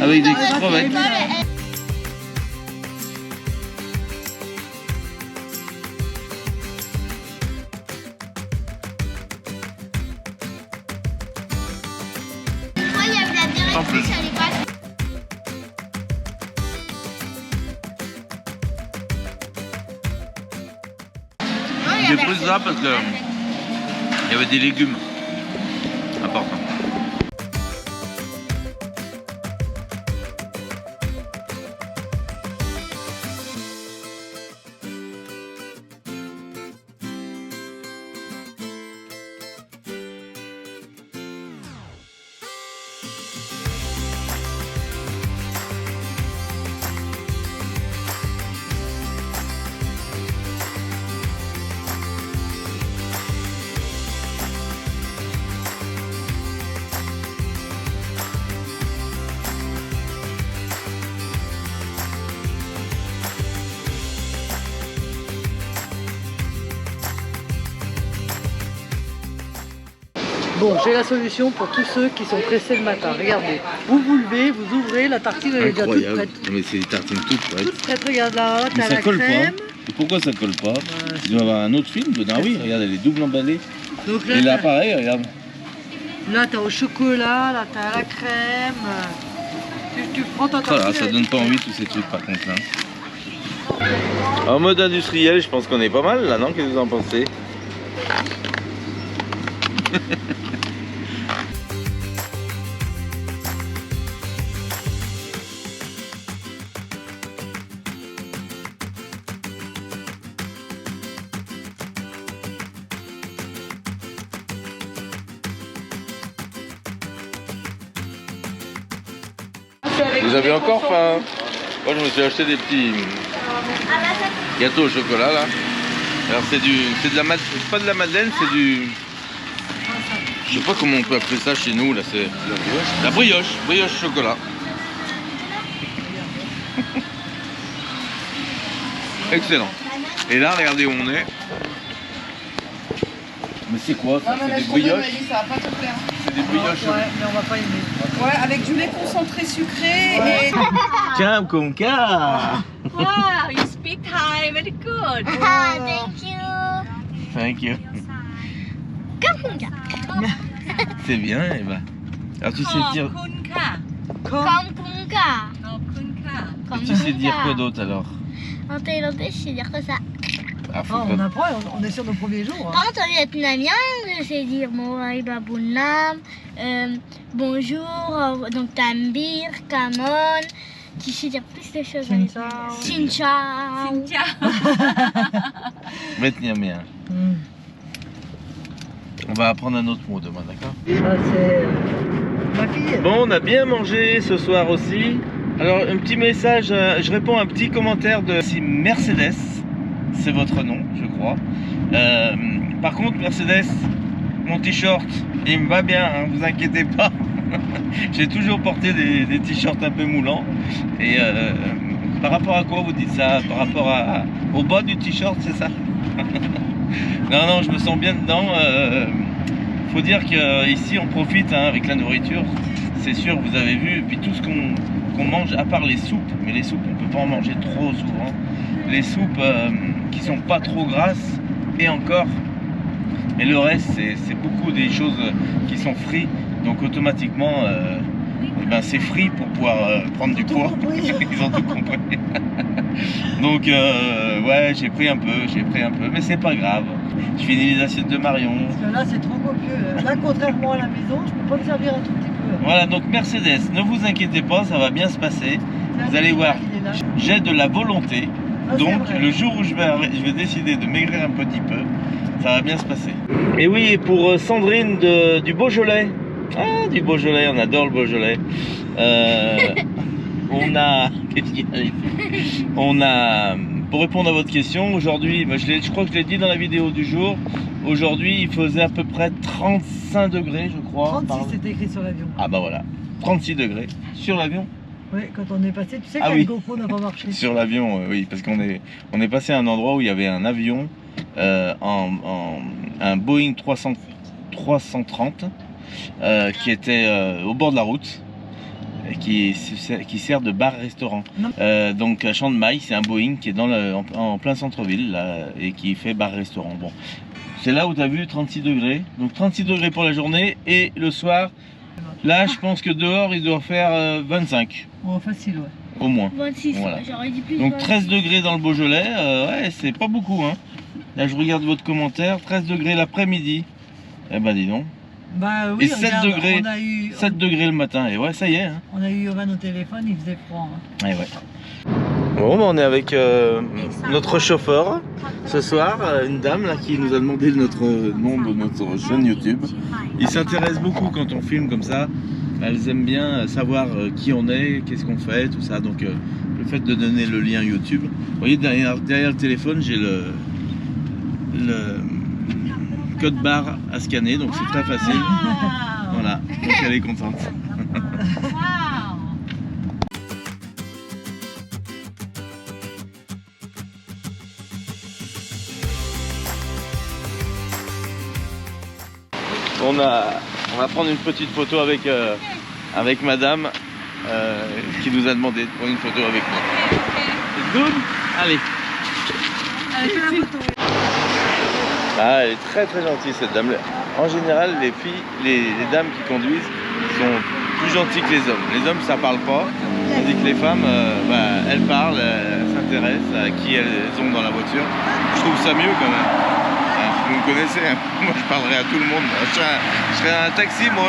avec des crevettes. Moi, il y avait la En plus. directrice à l'époque. Non, il y J'ai avait pris ça parce que il y avait des légumes importants. Bon, j'ai la solution pour tous ceux qui sont pressés le matin. Regardez, vous vous levez, vous ouvrez, la tartine elle est déjà toute Incroyable. prête. Mais c'est des tartines toutes prêtes. Toute prête, regarde là, Mais t'as ça la colle crème. pas. Et pourquoi ça colle pas? Il doit y avoir un autre film dedans. Ah oui, regarde, elle est double emballée. Donc Et là, pareil, regarde. là t'as au chocolat, là t'as la crème. Tu prends ta tartine. Voilà, ça donne pas envie tous ces trucs par contre. Hein. En mode industriel, je pense qu'on est pas mal là, non? Qu'est-ce que vous en pensez? Vous avez encore faim? Moi je me suis acheté des petits gâteaux au chocolat là. Alors c'est de la pas de la madeleine, c'est du, je sais pas comment on peut appeler ça chez nous là, c'est la brioche chocolat. Excellent. Et là regardez où on est. Mais c'est quoi ça? C'est des brioches? Ça va pas te plaire. C'est des brioches. Ouais, mais on va pas aimer. Ouais, avec du lait concentré sucré et... Ciao Conca. Wow, you speak Thai, very good. Ah, thank you. Thank you. C'est bien Eva. Alors tu sais dire, ขอบคุณค่ะ Kampunga. ขอบคุณค่ะ tu sais dire quoi d'autre alors? En thaïlandais, je sais dire que ça. Ah, faut Ah, pas- on apprend, on est sur nos premiers jours. Par contre, en vietnamien, je sais dire Moai Babunam, bonjour, donc Tambir, Kamon. Tu sais dire plus de choses. Xin chao. Xin chao. สินเจ้า Vietnamien. Hmm. On va apprendre un autre mot demain, d'accord? Ça c'est ma fille. Bon, on a bien mangé ce soir aussi. Alors, un petit message, je réponds à un petit commentaire de si Mercedes, c'est votre nom, je crois. Par contre, Mercedes, mon t-shirt, il me va bien, hein, vous inquiétez pas. J'ai toujours porté des t-shirts un peu moulants. Et par rapport à quoi vous dites ça? Par rapport au bas du t-shirt, c'est ça? Non, je me sens bien dedans. Faut dire qu'ici on profite hein, avec la nourriture. C'est sûr, vous avez vu, et puis tout ce qu'on mange, à part les soupes, mais les soupes on peut pas en manger trop souvent. Les soupes qui sont pas trop grasses, et encore. Mais le reste, c'est beaucoup des choses qui sont frites, donc automatiquement, eh ben, c'est frit pour pouvoir prendre du poids. Ils ont tout compris. Donc ouais, j'ai pris un peu, mais c'est pas grave. Je finis les assiettes de Marion. Parce que là c'est trop copieux. Là contrairement à la maison, je peux pas me servir un tout petit peu. Voilà, donc Mercedes, ne vous inquiétez pas, ça va bien se passer. Vous allez voir, Il est là. j'ai de la volonté. Ah, c'est Donc vrai. le jour où je vais décider de maigrir un petit peu, ça va bien se passer. Et oui, et pour Sandrine du Beaujolais. Ah, du Beaujolais, on adore le Beaujolais. On a... Qu'est-ce qu'il y a ici? On a... Pour répondre à votre question, aujourd'hui, je crois que je l'ai dit dans la vidéo du jour, aujourd'hui il faisait à peu près 35 degrés, je crois. 36 c'était écrit sur l'avion. Ah bah voilà, 36 degrés sur l'avion. Oui, quand on est passé, tu sais que Ah la oui. GoPro n'a pas marché. Sur l'avion, oui, parce qu'on est passé à un endroit où il y avait un avion, un Boeing 330 qui était au bord de la route, et qui sert de bar-restaurant. Donc à Champ de Maille, c'est un Boeing qui est en plein centre-ville là, et qui fait bar-restaurant. Bon, c'est là où tu as vu 36 degrés. Donc 36 degrés pour la journée et le soir, là je pense que dehors il doit faire 25 Oh, facile, ouais. au moins. 26, Voilà. j'aurais dit plus. Donc 26. 13 degrés dans le Beaujolais, ouais, c'est pas beaucoup. Hein. Là, je regarde votre commentaire, 13 degrés l'après-midi. Eh ben, dis donc. Bah oui, Et 7 regarde, degrés. on a eu, 7 degrés le matin, et ouais, ça y est. Hein. on a eu Yovan au téléphone, il faisait froid. Hein. Eh ouais. Bon, bah, on est avec notre chauffeur ce soir, une dame là, qui nous a demandé notre nom de notre chaîne YouTube. Ils s'intéressent beaucoup quand on filme comme ça. Elles aiment bien savoir qui on est, qu'est-ce qu'on fait, tout ça. Donc le fait de donner le lien YouTube. Vous voyez, derrière le téléphone, j'ai le code barre à scanner, donc c'est très facile. Voilà, donc elle est contente. On a On va prendre une petite photo avec, avec madame qui nous a demandé de prendre une photo avec moi. C'est good? Allez. Allez, fais la photo. Ah, elle est très très gentille cette dame. En général, les filles, les dames qui conduisent sont plus gentilles que les hommes. Les hommes, ça parle pas. Tandis que les femmes, elles parlent, elles s'intéressent à qui elles ont dans la voiture. Je trouve ça mieux quand même. Vous me connaissez, hein. Moi je parlerai à tout le monde. Je serais un taxi, moi.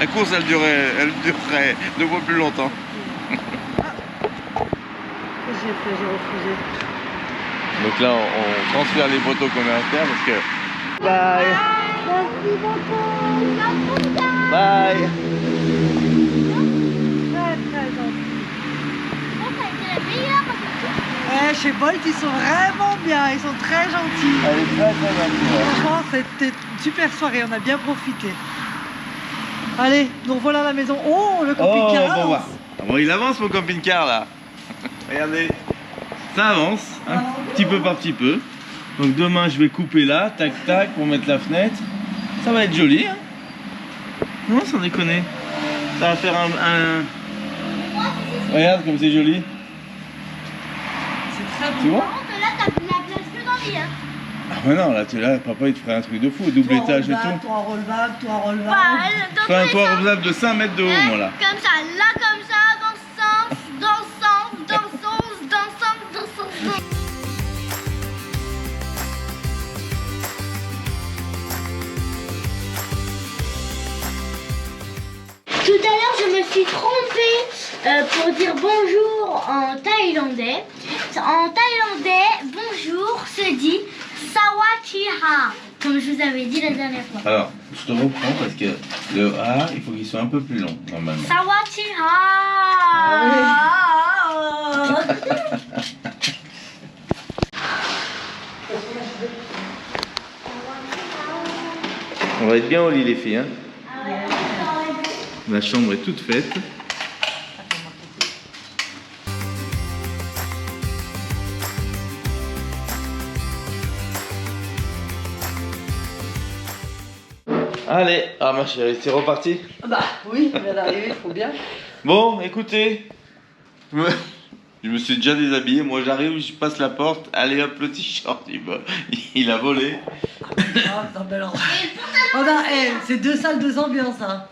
La course, elle durerait 2 fois plus longtemps. J'ai refusé. Donc là, on transfère les photos qu'on a à faire parce que... Bye. Merci beaucoup. Bye. Très très gentil. Ça a été la meilleure. Chez Bolt, ils sont vraiment bien, ils sont très gentils. Elle est très très gentille. Franchement, c'était une super soirée, on a bien profité. Allez, nous voilà à la maison. Oh, le camping-car bon, avance. bon, il avance mon camping-car là. Regardez, ça avance, un petit peu par petit peu. Donc demain, je vais couper là, tac tac, pour mettre la fenêtre. Ça va être joli, hein? Non, sans déconner. Ça va faire un... Regarde comme c'est joli. C'est très Tu beau. vois? Par contre, là, t'as la place que dans le lit. Hein. Ah mais non, là, papa il te ferait un truc de fou, double étage et tout. Toi relevable, toi relevable. Bah, Je ferais un toit relevable de 5 mètres de haut, moi là. Comme ça, là, comme ça, dans ce sens, dans ce sens, dans ce sens, dans ce sens, dans ce sens. Tout à l'heure, je me suis trompée pour dire bonjour en thaïlandais. En thaïlandais, bonjour se dit Sawatchiha, comme je vous avais dit la dernière fois. Alors, je te reprends parce que le A, il faut qu'il soit un peu plus long, normalement. Sawatchiha. On va être bien au lit les filles, hein. La chambre est toute faite. Allez, ah ma chérie, c'est reparti. Bah oui, il vient d'arriver, il faut bien. Bon, écoutez, je me suis déjà déshabillé. Moi j'arrive, je passe la porte. Allez hop, le t-shirt, il a volé. Ah, c'est un bel endroit. C'est 2 salles, 2 ambiances. Hein.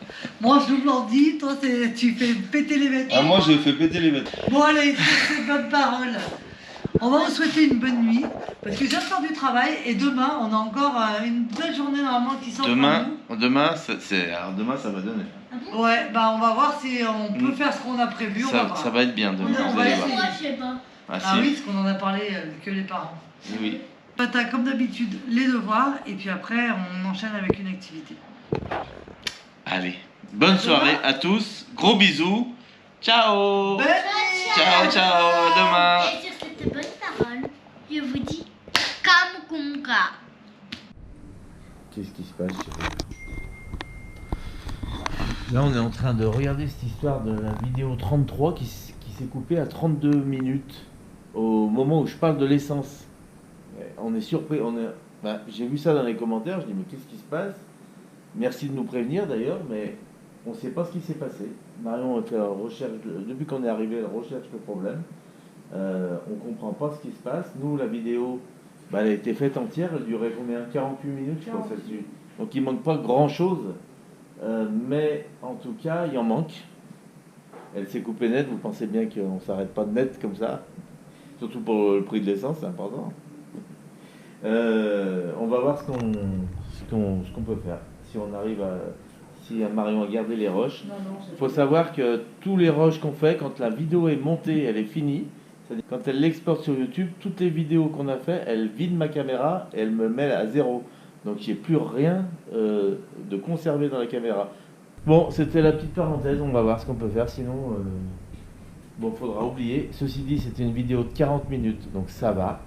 Moi je j'ouvre l'ordi, toi tu fais péter les vêtements. Ah, moi j'ai fait péter les vêtements. Bon allez, c'est bonne parole. On va vous souhaiter une bonne nuit parce que j'ai encore du travail et demain on a encore une belle journée normalement qui s'en Demain ça va donner. Ouais, bah on va voir si on peut faire ce qu'on a prévu. Ça va être bien demain, On vous va allez essayer. voir. Moi, je sais pas. Ah, Ah si. oui, parce qu'on en a parlé que les parents. Oui. Bah, t'as comme d'habitude les devoirs et puis après on enchaîne avec une activité. Allez, bonne soirée à tous. Gros bisous. Ciao. Bonne nuit. Ciao, ciao. À demain. Et sur cette bonne parole, je vous dis Kamkunga. Qu'est-ce qui se passe, chérie? Là, on est en train de regarder cette histoire de la vidéo 33 qui s'est coupée à 32 minutes au moment où je parle de l'essence. On est surpris. J'ai vu ça dans les commentaires. Je dis mais qu'est-ce qui se passe? Merci de nous prévenir d'ailleurs, mais on ne sait pas ce qui s'est passé. Marion a fait la recherche, depuis qu'on est arrivé, elle recherche le problème. On ne comprend pas ce qui se passe. Nous, la vidéo, elle a été faite entière. Elle durait combien? 48 minutes, je pense. Donc il ne manque pas grand-chose. Mais en tout cas, il en manque. Elle s'est coupée net. Vous pensez bien qu'on ne s'arrête pas de net comme ça. Surtout pour le prix de l'essence, c'est important. On va voir ce qu'on peut faire. Si on arrive à... Si Marion a gardé les rushs. Il faut savoir que tous les rushs qu'on fait, quand la vidéo est montée, elle est finie. C'est-à-dire quand elle l'exporte sur YouTube, toutes les vidéos qu'on a fait, elle vide ma caméra et elle me met à 0. Donc il n'y a plus rien de conservé dans la caméra. Bon, c'était la petite parenthèse, on va voir ce qu'on peut faire, sinon... Bon, faudra oublier. Ceci dit, c'était une vidéo de 40 minutes, donc ça va.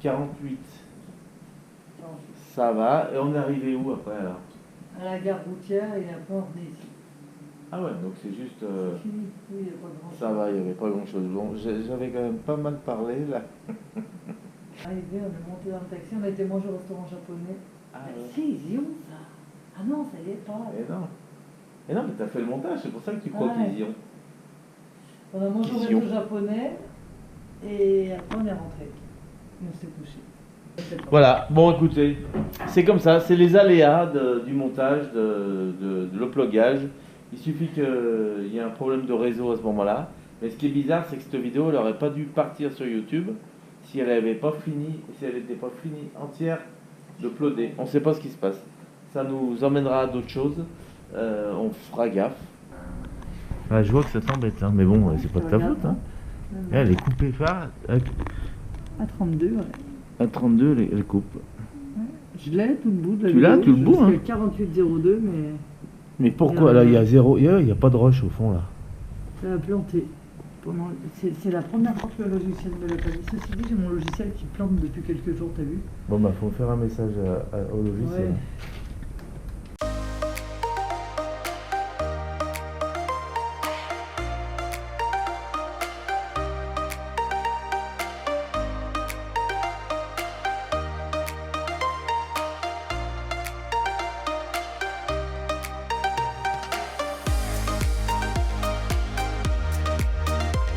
48. Ça va. Et on est arrivé où après alors? À la gare routière et après on est ici. Ah ouais, donc c'est juste... C'est fini. Oui, il n'y a pas grand chose. Ça va, il n'y avait pas grand chose. Bon, j'avais quand même pas mal parlé là. Arrivé, on est monté dans le taxi, on a été manger au restaurant japonais. Ah ouais. Si, ils y ont ça. Ah non, ça y est pas. Et non, mais t'as fait le montage, c'est pour ça que tu crois qu'ils y ont. On a mangé au Qu'ils y ont. resto japonais et après on est rentré. Et on s'est couché. Voilà, bon écoutez, c'est comme ça, c'est les aléas du montage, de l'uploadage. Il suffit qu'il y ait un problème de réseau à ce moment-là. Mais ce qui est bizarre, c'est que cette vidéo, elle n'aurait pas dû partir sur YouTube si elle n'avait pas fini, si elle n'était pas finie entière d'uploader. On ne sait pas ce qui se passe. Ça nous emmènera à d'autres choses. On fera gaffe. Ah, je vois que ça t'embête, hein. Mais bon, c'est pas de ta faute. Hein. Elle est coupée phare. À 32, ouais. À 32, elle coupe. Je l'ai tout le bout de la Tu l'as, vidéo. tout le bout, hein. 48,02, mais Mais pourquoi là, il y a zéro, il n'y a pas de rush au fond là. ça a planté. C'est la première fois que le logiciel me l'a pas dit. Ceci dit, j'ai mon logiciel qui plante depuis quelques jours, t'as vu? Bon bah faut faire un message au logiciel. Ouais.